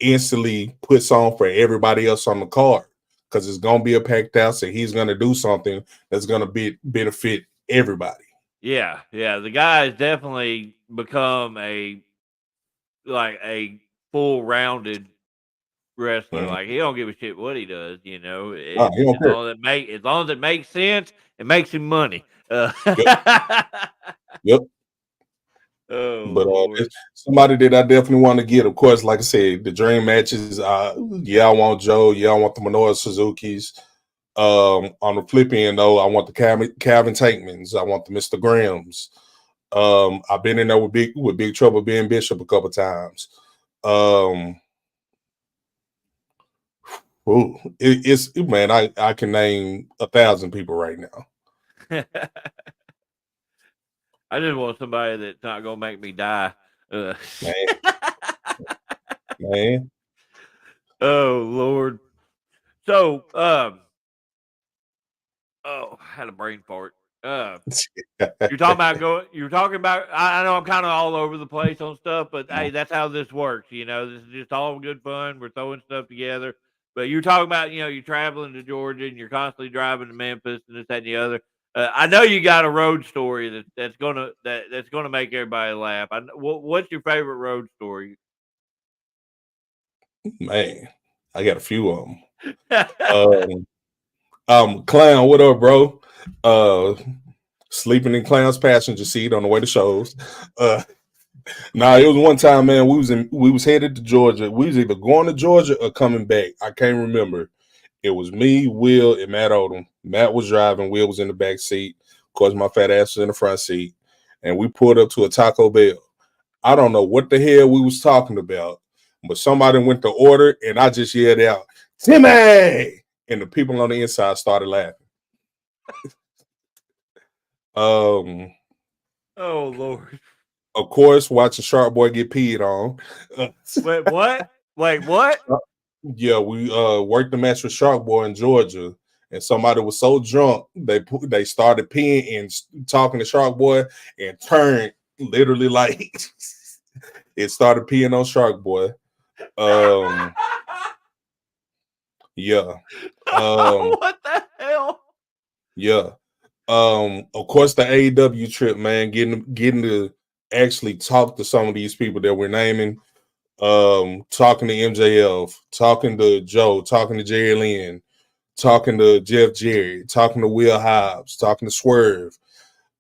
instantly puts on for everybody else on the card because it's gonna be a packed house, and he's gonna do something that's gonna benefit everybody. Yeah, yeah. The guy has definitely become a full rounded wrestler. Mhm. Like he don't give a shit what he does, Nah, he don't care. as long as it makes sense, it makes him money. Yep, yep. Oh But Lord. it's somebody that I definitely want to get. Of course, like I said, the dream matches. Yeah, I want Joe. Yeah, I want the Minoru Suzuki's. On the flip end, though, I want the Calvin Tankmans. I want the Mr. Grahams. I've been in there with Big Trouble being Bishop a couple times. Um, it's man, I can name 1,000 people right now. I just want somebody that's not gonna make me die. Uh, Man, man. oh Lord. So, oh, I had a brain fart. You're talking about. I know I'm kind of all over the place on stuff, but hey, that's how this works. This is just all good fun. We're throwing stuff together. But you're talking about, you're traveling to Georgia and you're constantly driving to Memphis and this, that, and the other. I know you got a road story that's gonna make everybody laugh. What's your favorite road story? Man, I got a few of them. Clown, what up, bro? Uh, Sleeping in Clown's passenger seat on the way to shows. Uh, it was one time, man. We was headed to Georgia. We was either going to Georgia or coming back. I can't remember. It was me, Will, and Matt Odom. Matt was driving. Will was in the back seat. Of course, my fat ass was in the front seat. And we pulled up to a Taco Bell. I don't know what the hell we was talking about, but somebody went to order, and I just yelled out, "Timmy!" And the people on the inside started laughing. Um, Oh Lord. of course, watching Shark Boy get peed on. Uh, Wait, what? Wait, what? yeah, we worked the match with Shark Boy in Georgia, and somebody was so drunk they started peeing and talking to Shark Boy and turned literally like it started peeing on Shark Boy. Um, yeah, um, What the hell? yeah. Of course, the AEW trip, man, getting to actually talk to some of these people that we're naming. talking to MJF, talking to Joe, talking to Jerry Lynn, talking to Jeff Jarrett, talking to Will Hobbs, talking to Swerve.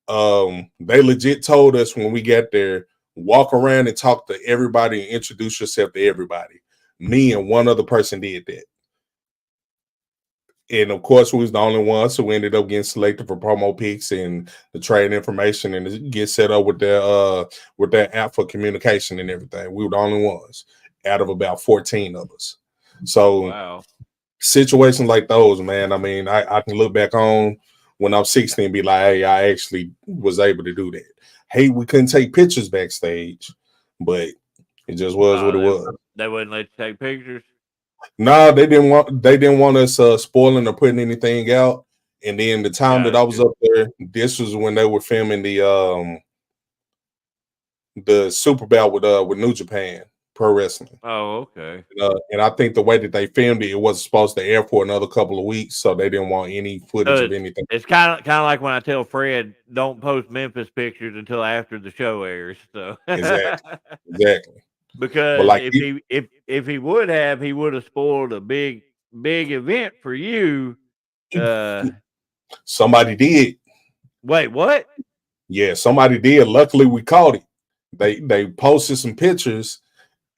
They legit told us when we got there, walk around and talk to everybody and introduce yourself to everybody. Me and one other person did that. And of course, we was the only ones who ended up getting selected for promo picks and the trade information and to get set up with their app for communication and everything. We were the only ones out of about 14 of us. So Wow. situations like those, man, I mean, I can look back on when I'm 16 and be like, hey, I actually was able to do that. Hey, we couldn't take pictures backstage, but it just was what it Oh, was. they wouldn't let you take pictures. No, they didn't want us spoiling or putting anything out. And then the time that I was Gotcha. up there, this was when they were filming the Super Bowl with New Japan Pro Wrestling. Oh, okay. And I think the way that they filmed it, it wasn't supposed to air for another couple of weeks, so they didn't want any footage So of anything. it's kind of like when I tell Fred, don't post Memphis pictures until after the show airs. So Exactly, exactly. But because like if he would have, he would have spoiled a big event for you. Uh, somebody did, wait, what? yeah, somebody did. Luckily, we caught it. They posted some pictures,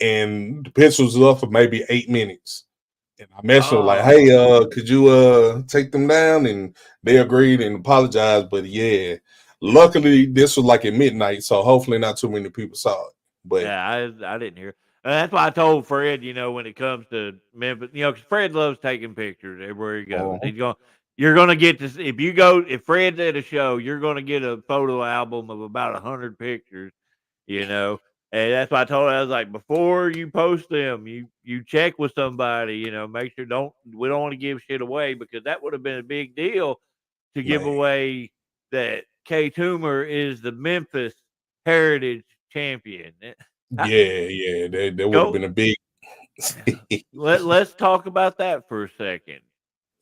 and the pictures was up for maybe 8 minutes. And I messaged them like, Oh, "Hey, could you take them down?" And they agreed and apologized. But yeah, luckily this was like at midnight, so hopefully not too many people saw it. But yeah, I didn't hear. That's why I told Fred, when it comes to Memphis, because Fred loves taking pictures everywhere he goes. uh You're gonna get to see, if Fred's at a show, you're gonna get a photo album of about 100 pictures, you know. And that's why I told her, I was like, before you post them, you check with somebody, make sure we don't want to give shit away because that would have been a big deal to give man, away that K Toomer is the Memphis Heritage Champion. How- yeah, that would have Go been a big. let's talk about that for a second.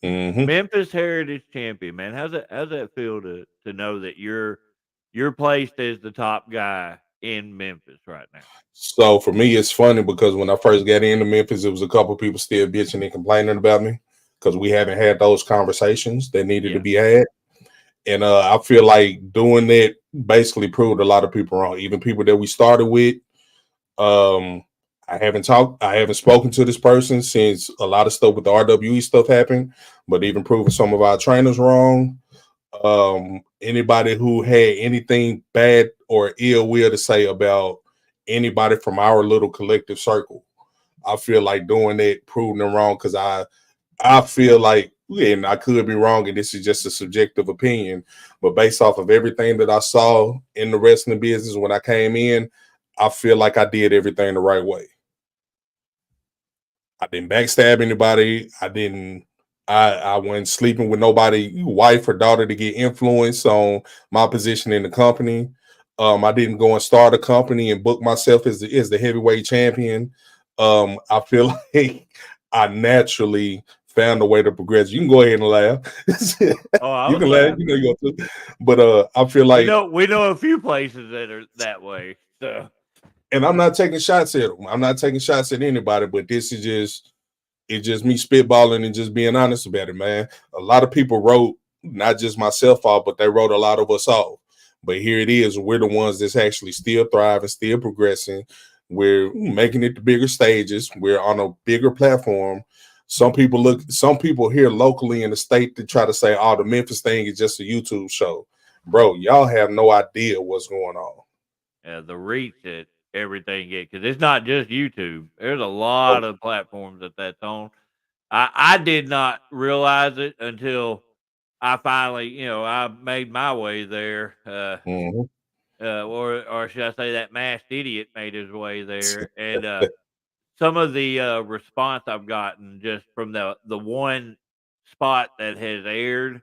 hmm Memphis Heritage Champion, man. How's that feel to know that you're placed as the top guy in Memphis right now? So for me, it's funny because when I first got into Memphis, it was a couple people still bitching and complaining about me because we haven't had those conversations that needed to Yeah. be had. And I feel like doing that basically proved a lot of people wrong. Even people that we started with. Um, I haven't spoken to this person since a lot of stuff with the RWE stuff happened, but even proving some of our trainers wrong. Anybody who had anything bad or ill will to say about anybody from our little collective circle, I feel like doing that proving them wrong because I feel like, and I could be wrong, and this is just a subjective opinion, but based off of everything that I saw in the wrestling business when I came in, I feel like I did everything the right way. I didn't backstab anybody. I went sleeping with nobody, wife or daughter, to get influence on my position in the company. I didn't go and start a company and book myself as the heavyweight champion. I feel like I naturally found a way to progress. You can go ahead and laugh. Oh, I You was can laugh. You know laughing. you go to, but I feel We like, know we know a few places that are that way. So and I'm not taking shots at them. I'm not taking shots at anybody, but this is just it's just me spitballing and just being honest about it, man. A lot of people wrote not just myself off, but they wrote a lot of us off. But here it is. We're the ones that's actually still thriving, still progressing. We're making it to bigger stages. We're on a bigger platform. Some people here locally in the state to try to say, oh, the Memphis thing is just a YouTube show. Bro, y'all have no idea what's going on. the reach that everything get because it's not just YouTube. There's a Oh, lot of platforms that's on. I did not realize it until I finally, I made my way there. mhm. Or should I say that masked idiot made his way there, and some of the response I've gotten just from the one spot that has aired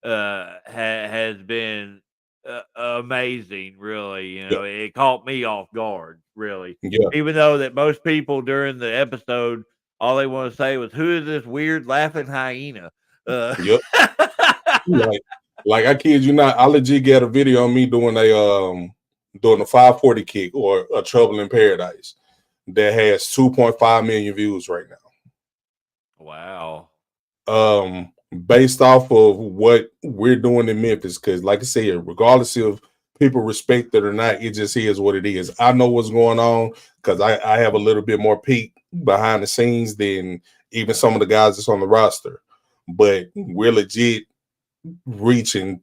has been amazing. Really, Yeah, it caught me off guard. Really, yeah, even though that most people during the episode all they want to say was, "Who is this weird laughing hyena?" Uh, yep. Like, like I kid you not, I legit got a video of me doing a 540 kick or a trouble in paradise. that has 2.5 million views right now. Wow. Based off of what we're doing in Memphis, because like I said, regardless of people respect it or not, it just is what it is. I know what's going on because I have a little bit more peek behind the scenes than even some of the guys that's on the roster. But we're legit reaching.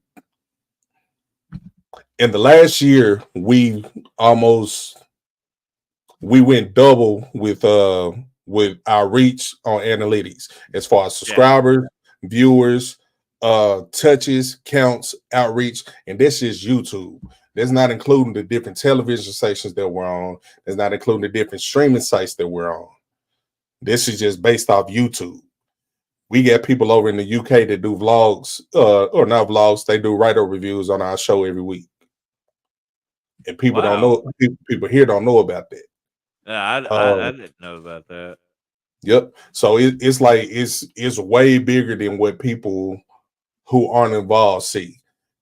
In the last year, almost we went double with our reach on analytics as far as Yeah. subscribers, viewers, touches, counts, outreach, and this is YouTube. That's not including the different television stations that we're on. That's not including the different streaming sites that we're on. This is just based off YouTube. We got people over in the UK that do vlogs, or not vlogs. They do write-up reviews on our show every week, and people don't Wow. know. People here don't know about that. Yeah, I Uh, didn't know about that. Yep. So it's like it's way bigger than what people who aren't involved see.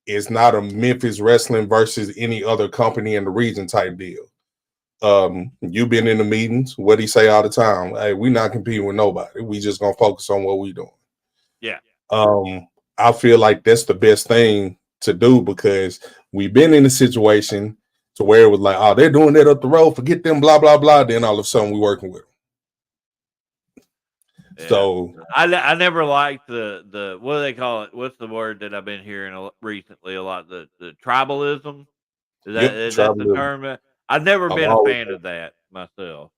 It's not a Memphis wrestling versus any other company in the region type deal. You've been in the meetings. What do you say all the time? Hey, we're not competing with nobody. We just gonna focus on what we doing. Yeah. Um, I feel like that's the best thing to do because we've been in a situation to where it was like, oh, they're doing that up the road. Forget them, blah blah blah. Then all of a sudden we working with them. Yeah. So I never liked the what do they call it? What's the word that I've been hearing recently a lot? The tribalism. yep, Is that the tribalism. term? I've never I've been a always fan of that myself.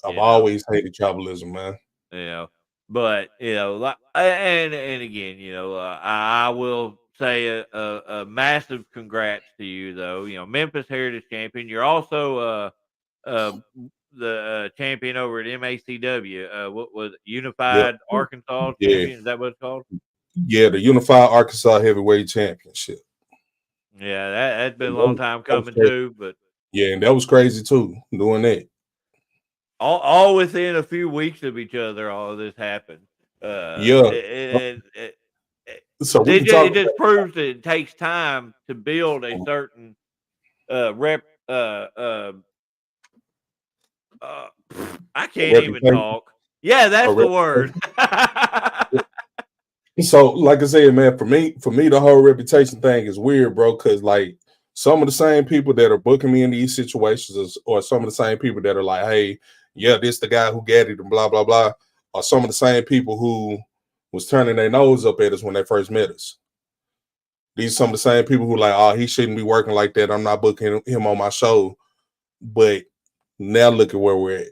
I've You know. always hated tribalism, man. You know, but like, and again, I will say a massive congrats to you, though. Memphis Heritage Champion. You're also uh, the champion over at MACW. What was it? Yep. Unified Arkansas Yeah. Champion? Is that what it's called? Yeah, the Unified Arkansas Heavyweight Championship. Yeah, that's been And a long time that was coming crazy. too, but Yeah, and that was crazy too, doing that. all within a few weeks of each other, all of this happened. Yeah. So we can talk It just proves that it takes time to build a about certain rep. Uh, I a can't even reputation. talk. Yeah, A that's the word. reputation. So, like I said, man, for me, the whole reputation thing is weird, bro. Because like some of the same people that are booking me in these situations, or some of the same people that are like, "Hey, yeah, this the guy who got it," and blah blah blah, are some of the same people who was turning their nose up at us when they first met us. These are some of the same people who like, "Oh, he shouldn't be working like that. I'm not booking him on my show." But now look at where we're at.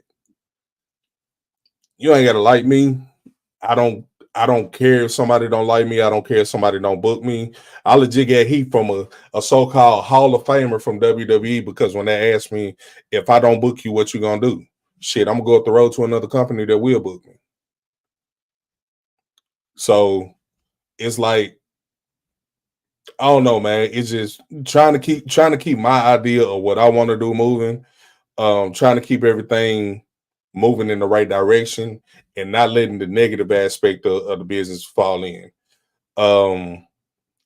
You ain't gotta like me. I don't I don't care if somebody don't like me. I don't care if somebody don't book me. I legit get heat from a so-called Hall of Famer from WWE because when they ask me if I don't book you, what you gonna do? Shit, I'm gonna go up the road to another company that will book me. So it's like I don't know, man. It's just trying to keep my idea of what I want to do moving. Trying to keep everything moving in the right direction and not letting the negative aspect of the business fall in. Um,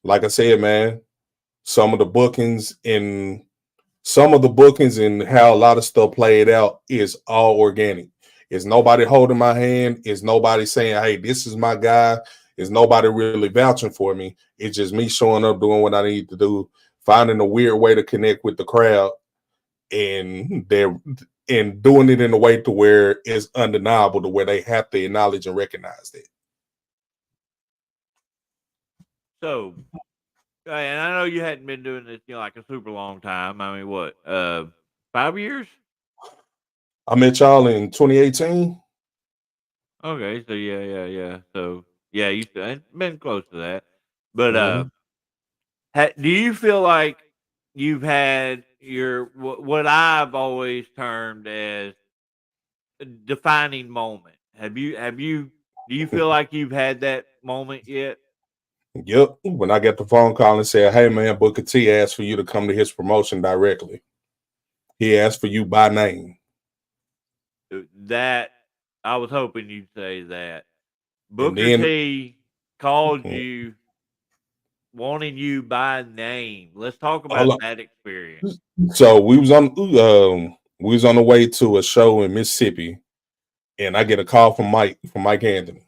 like I said, man, some of the bookings and how a lot of stuff played out is all organic. It's nobody holding my hand. It's nobody saying, "Hey, this is my guy." It's nobody really vouching for me. It's just me showing up, doing what I need to do, finding a weird way to connect with the crowd, and they're and doing it in a way to where it's undeniable, to where they have to acknowledge and recognize that. So, and I know you hadn't been doing this, like a super long time. I mean, what, 5 years? I met y'all in 2018. Okay, so yeah. So yeah, it's been close to that. But Mhm. do you feel like you've had your what I've always termed as a defining moment? Have you do you feel like you've had that moment yet? Yep. When I got the phone call and said, "Hey man, Booker T asked for you to come to his promotion directly. He asked for you by name." That I was hoping you'd say that. And Booker then T called mm, you wanting you by name. Let's talk hold about on. that experience. So we was on. We was on the way to a show in Mississippi, and I get a call from Mike Anthony.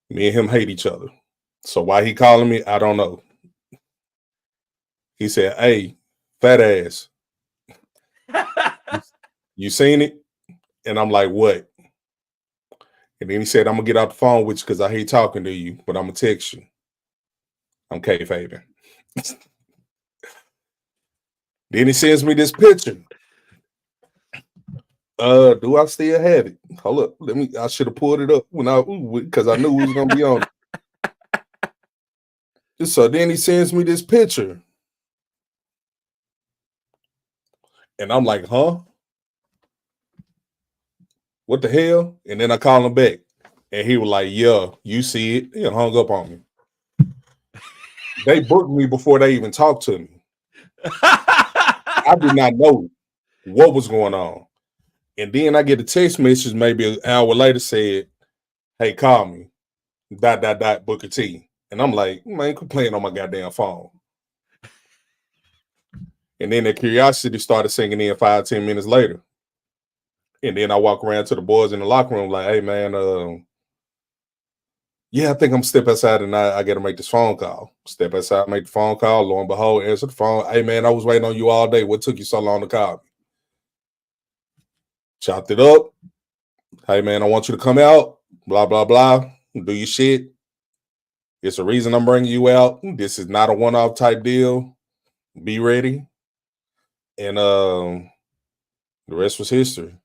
Me and him hate each other. So why he calling me, I don't know. He said, "Hey, fat ass, you, you seen it?" And I'm like, "What?" And then he said, "I'm gonna get out the phone with you because I hate talking to you, but I'm gonna text you. I'm kayfabing." Then he sends me this picture. Do I still have it? Hold up, let me. I should have pulled it up when I because I knew it was gonna be on it. So then he sends me this picture, and I'm like, "Huh? What the hell?" And then I call him back, and he was like, "Yeah, you see it." He hung up on me. They booked me before they even talked to me. I did not know what was going on. And then I get a text message maybe an hour later said, "Hey, call me. Dot dot dot Booker T." And I'm like, "Man, quit playing on my goddamn phone." And then the curiosity started singing in 5, 10 minutes later. And then I walk around to the boys in the locker room like, "Hey man, yeah, I think I'm step outside and I got to make this phone call." Step outside, make the phone call. Lo and behold, answer the phone. "Hey man, I was waiting on you all day. What took you so long to call me?" Chopped it up. "Hey man, I want you to come out. Blah blah blah. Do your shit. It's a reason I'm bringing you out. This is not a one-off type deal. Be ready." And the rest was history.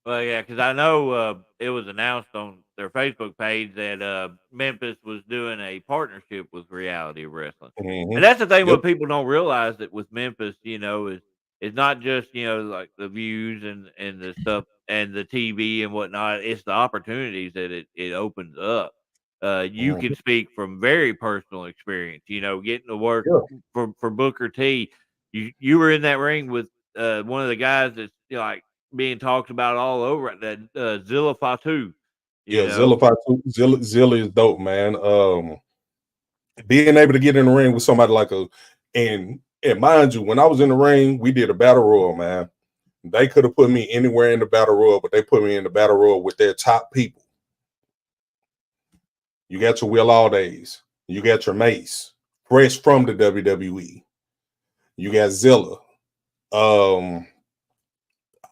Well, yeah, because I know it was announced on their Facebook page that Memphis was doing a partnership with Reality Wrestling, and Mm-hmm. that's the thing. Yep. What people don't realize that with Memphis, is it's not just like the views and the stuff and the TV and whatnot. It's the opportunities that it opens up. You can Mm-hmm. speak from very personal experience. Getting to work Yeah. for Booker T. You were in that ring with one of the guys that's like being talked about all over it, that Zilla Fatu, you Yeah. know. Zilla is dope, man. Being able to get in the ring with somebody like and mind you, when I was in the ring, we did a battle royal, man. They could have put me anywhere in the battle royal, but they put me in the battle royal with their top people. You got your Will Aldays, you got your Mace, fresh from the WWE. You got Zilla. Um,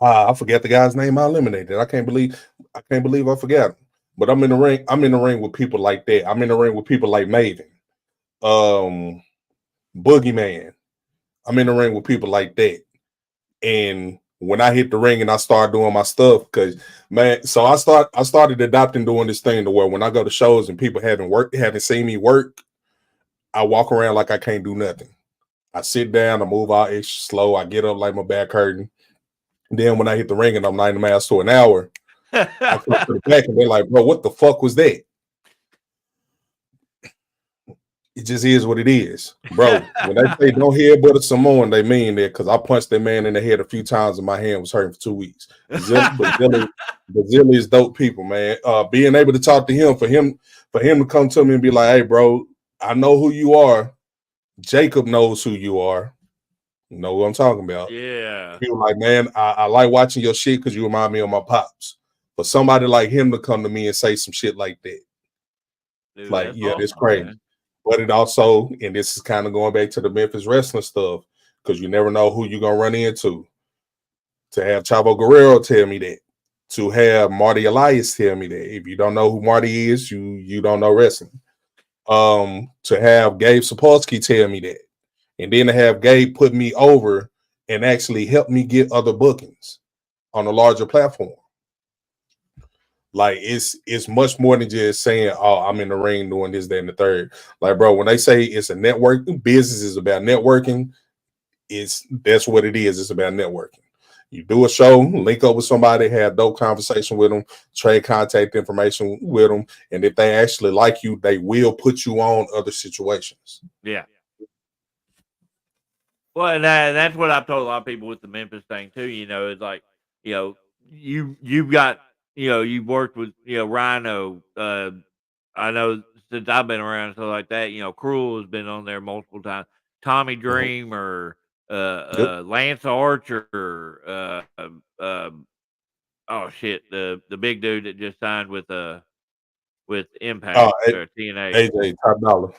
I forget the guy's name. I eliminated. I can't believe I forgot him. But I'm in the ring. I'm in the ring with people like that. I'm in the ring with people like Maven, um, Boogeyman. I'm in the ring with people like that. And when I hit the ring and I start doing my stuff, because man, so I started adopting doing this thing to where when I go to shows and people haven't seen me work, I walk around like I can't do nothing. I sit down, I move all extra slow, I get up like my back hurting. Then when I hit the ring and I'm 90 miles to an hour, I come to the back and they're like, "Bro, what the fuck was that?" It just is what it is, bro. When they say don't headbutt a Samoan, they mean that because I punched that man in the head a few times and my hand was hurting for 2 weeks. But Zilla is dope people, man. Being able to talk to him for him to come to me and be like, "Hey, bro, I know who you are. Jacob knows who you are. You know what I'm talking about." Yeah, He was like, "Man, I like watching your shit because you remind me of my pops." For somebody like him to come to me and say some shit like that, dude, like, that's yeah, that's awesome, crazy. man. But it also, and this is kind of going back to the Memphis wrestling stuff, because you never know who you're gonna run into. To have Chavo Guerrero tell me that, to have Marty Elias tell me that. If you don't know who Marty is, you don't know wrestling. To have Gabe Sapolsky tell me that, and then to have Gabe put me over and actually help me get other bookings on a larger platform. Like it's much more than just saying, "Oh, I'm in the ring doing this, that, and the third." Like, bro, when they say it's a network, business is about networking. It's That's what it is. It's about networking. You do a show, link up with somebody, have dope conversation with them, trade contact information with them, and if they actually like you, they will put you on other situations. Yeah. Well, and that's what I've told a lot of people with the Memphis thing too. It's like, you've got, you've worked with, Rhino. I know since I've been around and stuff like that. Cruel has been on there multiple times. Tommy Mhm. Dreamer. Yep. Lance Archer, oh shit, the big dude that just signed with Uh, Impact or TNA. AJ Top Dollar,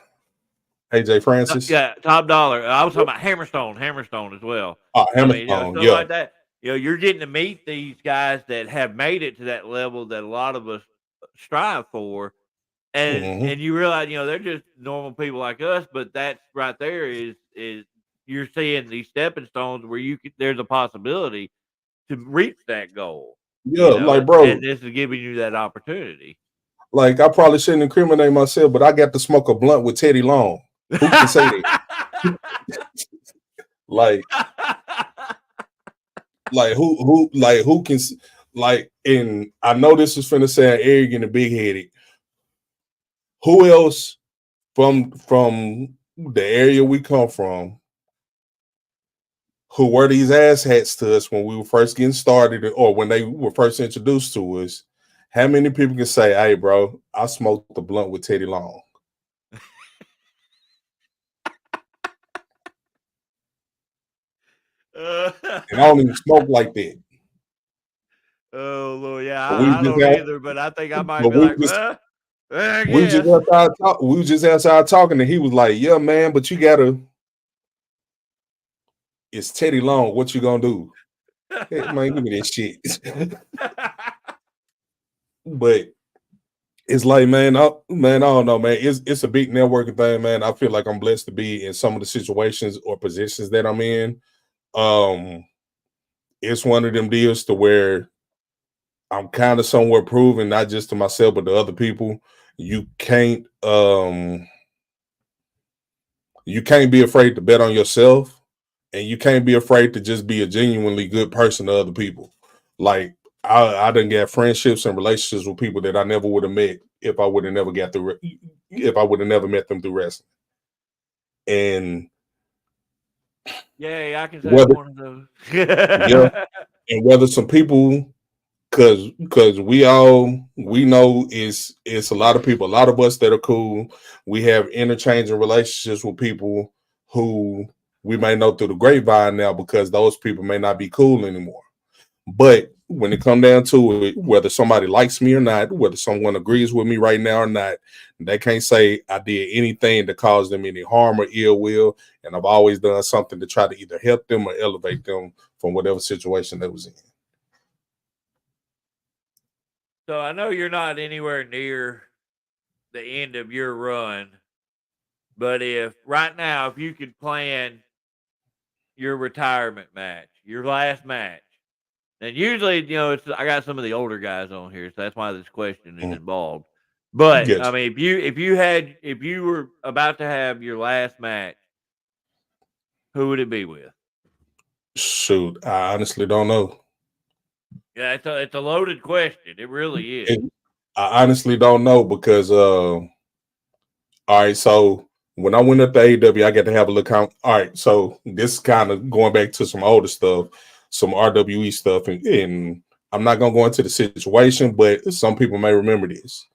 AJ Francis. Yeah, Top Dollar. I was talking about Hammerstone as well. I mean, Hammerstone. stuff Yeah. like that. You're getting to meet these guys that have made it to that level that a lot of us strive for, Hmm. and you realize, they're just normal people like us. But that's right there is you're seeing these stepping stones where there's a possibility to reach that goal. Yeah, like And bro, this is giving you that opportunity. like I probably shouldn't incriminate myself, but I got to smoke a blunt with Teddy Long. Who can say that? Like, who can like? And I know this is finna sound arrogant and big headed. Who else from the area we come from who were these asshats to us when we were first getting started, or when they were first introduced to us? How many people can say, "Hey, bro, I smoked the blunt with Teddy Long," Uh, and I don't even smoke like that. oh Lord, yeah, But we I just don't have, either, but I think I might but be like, I we just guess. outside talk, we was just outside talking, and he was like, "Yeah, man, but you gotta. It's Teddy Long. What you gonna do? Hey, man, give me that shit." But it's like, man, I don't know, man. It's a big networking thing, man. I feel like I'm blessed to be in some of the situations or positions that I'm in. Um, it's one of them deals to where I'm kind of somewhat proving, not just to myself, but to other people, you can't you can't be afraid to bet on yourself, and you can't be afraid to just be a genuinely good person to other people. Like I done got friendships and relationships with people that I never would have met if I would have never got through if I would have never met them through wrestling. And Yay, I can say I'm whether one of those. yeah, and whether some people, because we know it's a lot of people, a lot of us that are cool. We have interchanging relationships with people who we may know through the grapevine now, because those people may not be cool anymore. But when it come down to it, whether somebody likes me or not, whether someone agrees with me right now or not, they can't say I did anything to cause them any harm or ill will. And I've always done something to try to either help them or elevate them from whatever situation they was in. So I know you're not anywhere near the end of your run, but if right now, if you could plan your retirement match, your last match, and usually, it's I got some of the older guys on here, so that's why this question is Mm. involved. But I Yes. mean, if you were about to have your last match, who would it be with? Shoot, I honestly don't know. Yeah, it's a loaded question. It really is. It, I honestly don't know because all right, so when I went up to AEW, I got to have a look. All right, so this is kind of going back to some older stuff, some RWE stuff, and I'm not gonna go into the situation, but some people may remember this.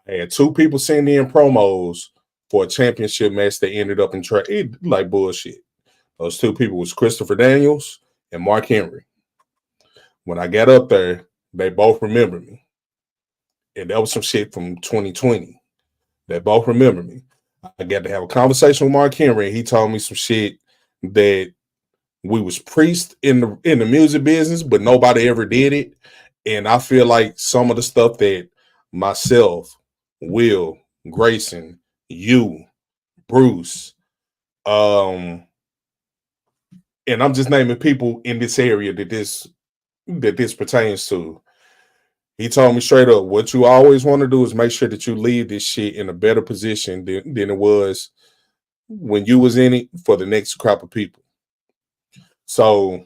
I had two people send in promos for a championship match that ended up in like bullshit. Those two people was Christopher Daniels and Mark Henry. When I got up there, they both remembered me, and that was some shit from 2020. They both remember me. I got to have a conversation with Mark Henry. He told me some shit that we was preached in the music business, but nobody ever did it. And I feel like some of the stuff that myself, Will, Grayson, you, Bruce, um, and I'm just naming people in this area that this pertains to. He told me straight up, what you always want to do is make sure that you leave this shit in a better position than it was when you was in it for the next crop of people. So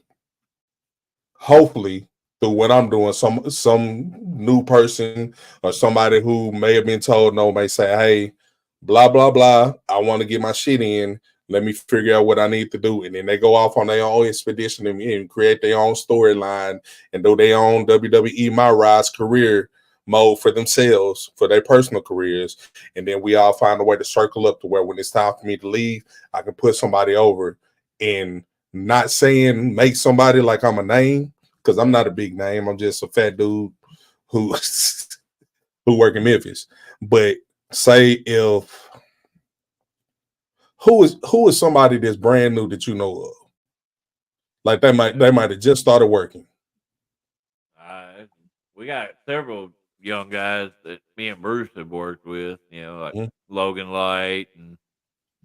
hopefully through what I'm doing, some new person or somebody who may have been told no may say, hey, blah blah blah, I want to get my shit in. Let me figure out what I need to do. And then they go off on their own expedition and create their own storyline and do their own WWE My Rise career mode for themselves, for their personal careers. And then we all find a way to circle up to where when it's time for me to leave, I can put somebody over and Not saying make somebody like I'm a name, because I'm not a big name. I'm just a fat dude who who work in Memphis. But say if who is somebody that's brand new that you know of? Like they might have just started working. Uh, we got several young guys that me and Bruce have worked with. Like Mhm. Logan Light and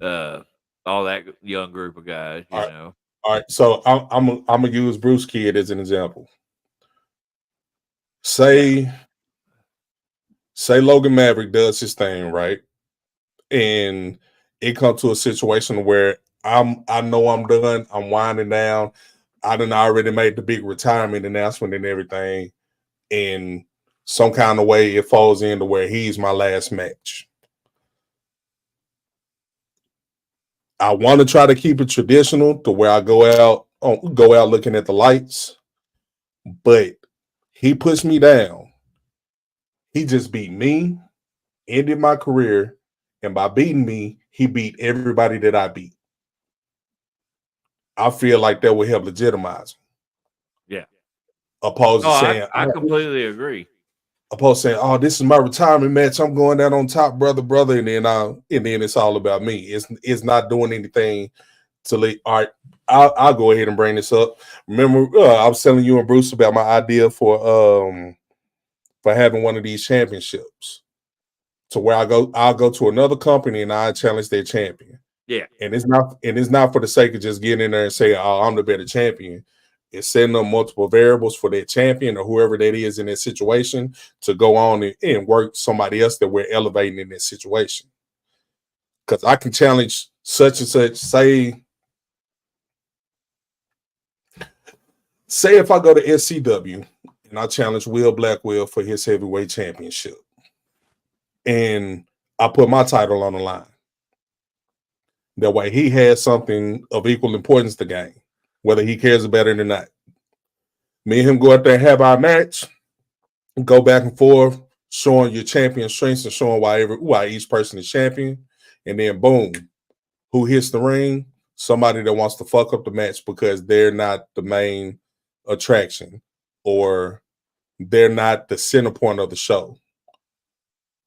uh, all that young group of guys. All right, all right. So I'm gonna use Bruce Kidd as an example. Yeah, Say say Logan Maverick does his thing right, and it comes to a situation where I know I'm done. I'm winding down. I done already made the big retirement announcement and everything, and some kind of way it falls into where he's my last match. I want to try to keep it traditional to where I go out looking at the lights, but he pushed me down. He just beat me, ended my career, and by beating me, he beat everybody that I beat. I feel like that would help legitimize him, yeah. opposed No, to I saying, I completely agree. "Oh, this is my retirement match. I'm going out on top, brother," and then it's all about me. It's not doing anything to let. All right, I'll go ahead and bring this up. Remember, I was telling you and Bruce about my idea for having one of these championships, to where I'll go to another company and I challenge their champion. Yeah. And it's not for the sake of just getting in there and saying, "Oh, I'm the better champion." It's setting up multiple variables for that champion or whoever that is in that situation to go on and work somebody else that we're elevating in that situation. Because I can challenge such and such. Say if I go to SCW and I challenge Will Blackwell for his heavyweight championship, and I put my title on the line. That way he has something of equal importance to gain, whether he cares about it or not. Me and him go out there and have our match, go back and forth, showing your champion strengths and showing why each person is champion. And then boom, who hits the ring? Somebody that wants to fuck up the match because they're not the main attraction or they're not the center point of the show.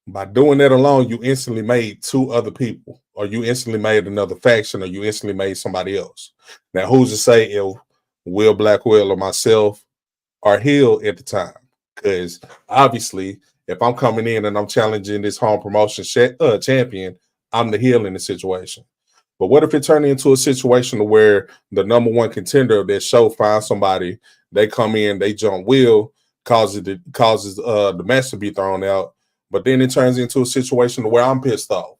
By doing that alone, you instantly made two other people, or you instantly made another faction, or you instantly made somebody else. Now, who's to say if Will Blackwell or myself are heel at the time? Because obviously, if I'm coming in and I'm challenging this home promotion champion, I'm the heel in the situation. But what if it turned into a situation where the number one contender of that show finds somebody, they come in, they jump Will, causes the match to be thrown out, but then it turns into a situation where I'm pissed off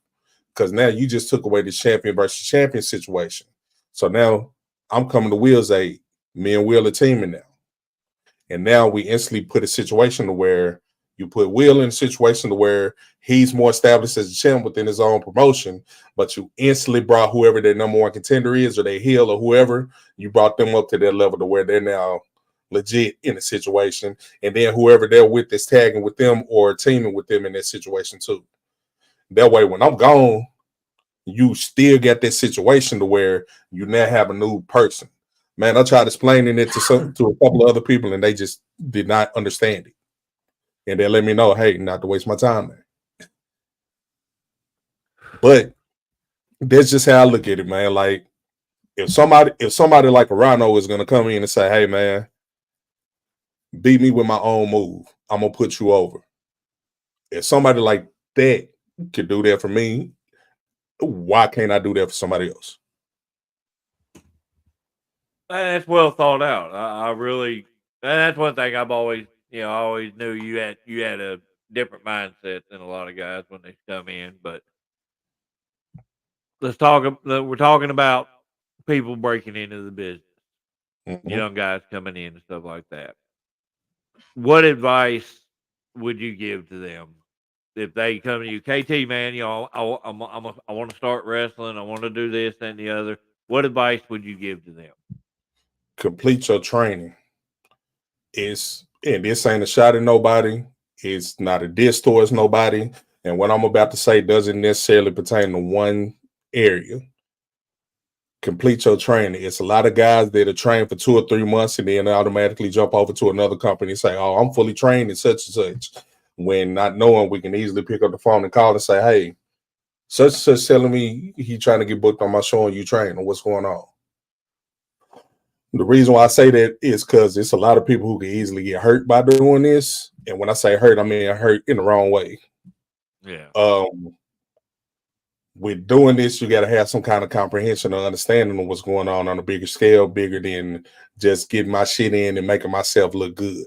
because now you just took away the champion versus champion situation. So now I'm coming to Will's aid. Me and Will are teaming now. And now we instantly put a situation to where you put Will in a situation to where he's more established as a champ within his own promotion, but you instantly brought whoever their number one contender is, or their heel, or whoever, you brought them up to that level to where they're now legit in a situation. And then whoever they're with is tagging with them or teaming with them in that situation too. That way, when I'm gone, you still get that situation to where you now have a new person. Man, I tried explaining it to a couple of other people, and they just did not understand it. And they let me know, hey, not to waste my time there. But that's just how I look at it, man. Like if somebody like a Rhino is gonna come in and say, hey man, beat me with my own move, I'm gonna put you over. If somebody like that could do that for me, why can't I do that for somebody else? That's well thought out. I really, and that's one thing I've always, I always knew you had a different mindset than a lot of guys when they come in. But we're talking about people breaking into the business, Mhm. young guys coming in and stuff like that. What advice would you give to them if they come to you, KT, man? I want to start wrestling. I want to do this and the other. What advice would you give to them? Complete your training. And this ain't a shot at nobody. It's not a diss towards nobody. And what I'm about to say doesn't necessarily pertain to one area. complete your training. It's a lot of guys that are trained for 2 or 3 months and then automatically jump over to another company and say, "Oh, I'm fully trained in such and such." When not knowing, we can easily pick up the phone and call and say, "Hey, such and such telling me he trying to get booked on my show and you training. What's going on?" The reason why I say that is because it's a lot of people who can easily get hurt by doing this. And when I say hurt, I mean hurt in the wrong way. Yeah. With doing this, you got to have some kind of comprehension or understanding of what's going on a bigger scale, bigger than just getting my shit in and making myself look good.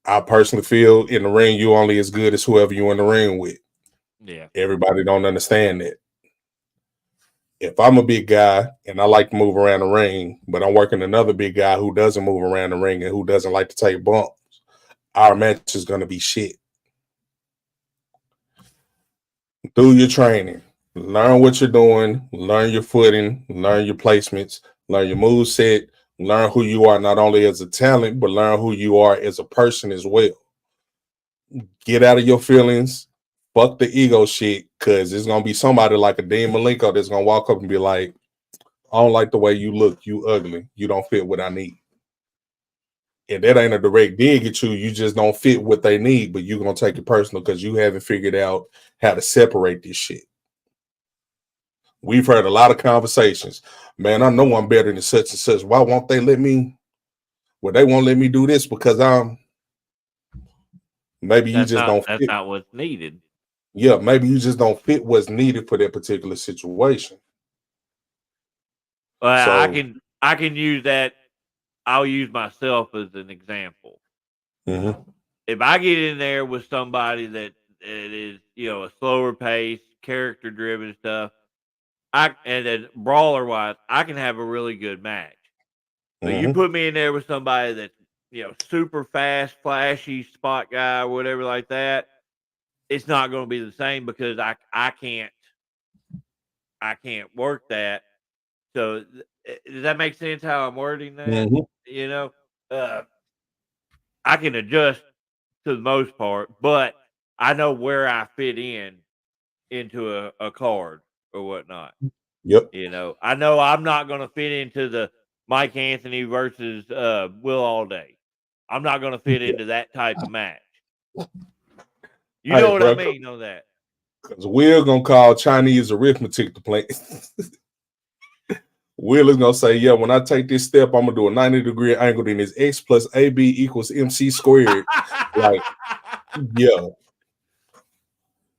I personally feel in the ring, you only as good as whoever you're in the ring with. Yeah. Everybody don't understand that. If I'm a big guy and I like to move around the ring, but I'm working another big guy who doesn't move around the ring and who doesn't like to take bumps, our match is going to be shit. Do your training. Learn what you're doing. Learn your footing. Learn your placements. Learn your move set. Learn who you are not only as a talent, but learn who you are as a person as well. Get out of your feelings. Fuck the ego shit, because it's going to be somebody like a Dean Malenko that's going to walk up and be like, "I don't like the way you look. You ugly. You don't fit what I need." And that ain't a direct dig at you. You just don't fit what they need, but you're going to take it personal because you haven't figured out how to separate this shit. We've heard a lot of conversations. "Man, I know I'm better than such and such. Why won't they let me? Well, they won't let me do this because I'm." Maybe you just don't That's fit. not what's needed. Yeah, maybe you just don't fit what's needed for that particular situation. Well, So, I can use that. I'll use myself as an example. mhm, If I get in there with somebody that it is, a slower pace, character driven stuff, and then brawler wise, I can have a really good match. But you mhm, put me in there with somebody that's, super fast, flashy, spot guy, or whatever like that, it's not going to be the same because I can't work that. So does that make sense how I'm wording that? mhm. You know, uh, I can adjust to the most part, but I know where I fit into a card or whatnot. Yep. I know I'm not going to fit into the Mike Anthony versus Will All Day. I'm not going to fit Yeah. into that type of match. You Hey, know what I bro, mean on that? because we're gonna call Chinese arithmetic to play. Will is gonna say, "Yeah, when I take this step, I'm gonna do a 90-degree angle. Then it's X plus AB equals MC squared." Like, yeah,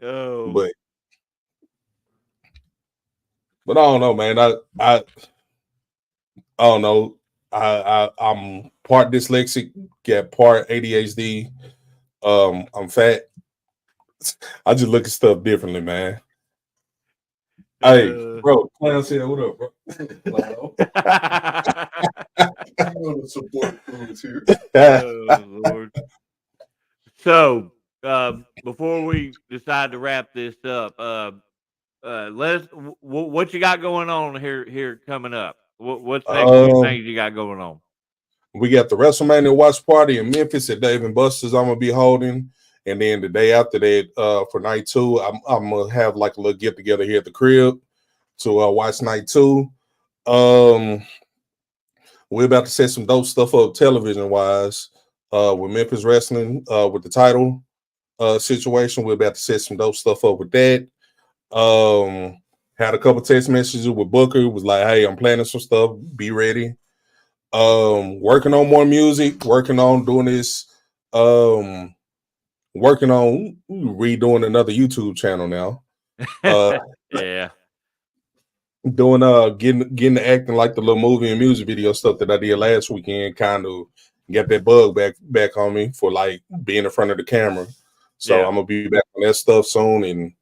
Oh, but I don't know, man. I don't know. I'm part dyslexic, got part ADHD. I'm fat. I just look at stuff differently, man. Hey, uh, bro, Clown said, "What up, bro?" Hello. You know the support crew is here. oh Lord. So, before we decide to wrap this up, let's what you got going on here coming up? What's next few um, things you got going on? we got the WrestleMania watch party in Memphis at Dave and Buster's. I'm gonna be holding, and then the day after that, for night two, I'm gonna have like a little get together here at the crib to watch night two. Um, we're about to set some dope stuff up television wise. With Memphis Wrestling, with the title situation, we're about to set some dope stuff up with that. Had a couple text messages with Booker. Was like, "Hey, I'm planning some stuff. Be ready." Working on more music. Working on doing this. Um, Working on redoing another YouTube channel now. Uh, Yeah, Doing getting to acting like the little movie and music video stuff that I did last weekend. Kind of get that bug back on me for like being in front of the camera. So yeah. I'm gonna be back on that stuff soon and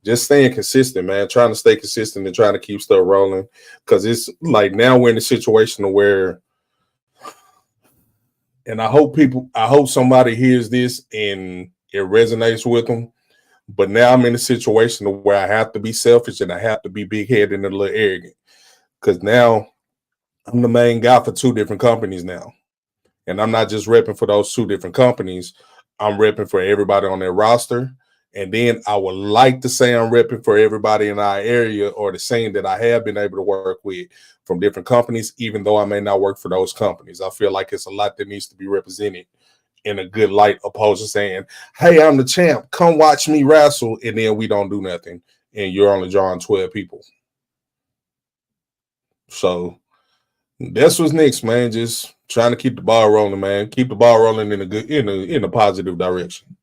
just staying consistent, man. Trying to stay consistent and trying to keep stuff rolling. Cause it's like now we're in a situation where, and I hope somebody hears this and it resonates with them. But now I'm in a situation where I have to be selfish and I have to be big headed and a little arrogant. Cause now I'm the main guy for two different companies now. And I'm not just repping for those two different companies. I'm repping for everybody on their roster. And then I would like to say I'm repping for everybody in our area or the scene that I have been able to work with from different companies, even though I may not work for those companies. I feel like it's a lot that needs to be represented in a good light, opposed to saying, hey, I'm the champ, come watch me wrestle, and then we don't do nothing, and you're only drawing 12 people. So that's what's next, man. Just trying to keep the ball rolling, man. Keep the ball rolling in a good, in a positive direction.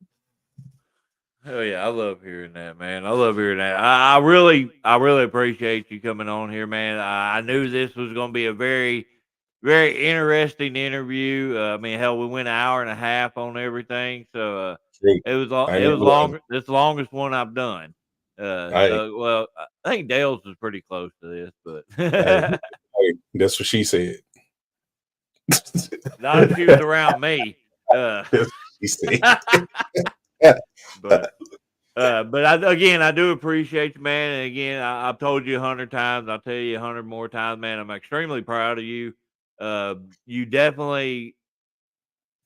Hell yeah, I love hearing that, man. I love hearing that. I really appreciate you coming on here, man. I knew this was going to be a very, very interesting interview. I mean, hell, we went an hour and a half on everything, so True. it was I it ain't was lying. longer. It's the longest one I've done. Hey, Well, I think Dale's was pretty close to this, but hey, hey, that's what she said. not if she was around me. That's what she said. But I do appreciate you, man. And again, I've told you 100 times. I'll tell you 100 more times, man. I'm extremely proud of you. You definitely,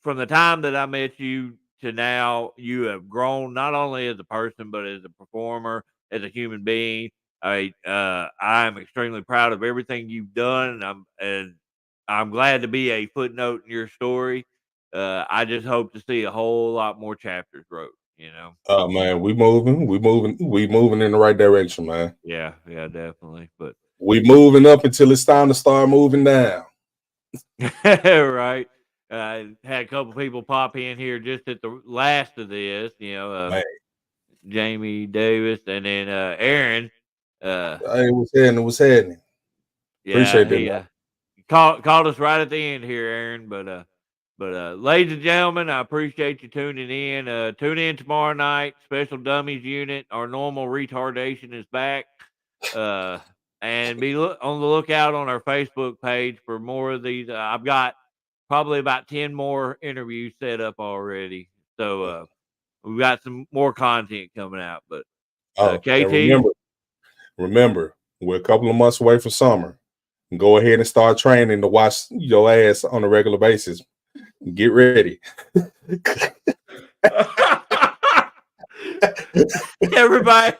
from the time that I met you to now, you have grown not only as a person but as a performer, as a human being. I'm extremely proud of everything you've done, and I'm glad to be a footnote in your story. I just hope to see a whole lot more chapters wrote. You know. Oh man, we moving in the right direction, man. Yeah, definitely. But We moving up until it's time to start moving down. right. Had a couple people pop in here just at the last of this, Man, Jamie Davis and then Aaron. hey, what's happening? What's happening? Yeah, Appreciate that, he man. called us right at the end here, Aaron. But ladies and gentlemen, I appreciate you tuning in. Tune in tomorrow night. Special Dummies Unit. Our normal retardation is back. And be on the lookout on our Facebook page for more of these. I've got probably about 10 more interviews set up already. So we've got some more content coming out. But Oh, and KT, remember, we're a couple of months away from summer. Go ahead and start training to watch your ass on a regular basis. Get ready. everybody.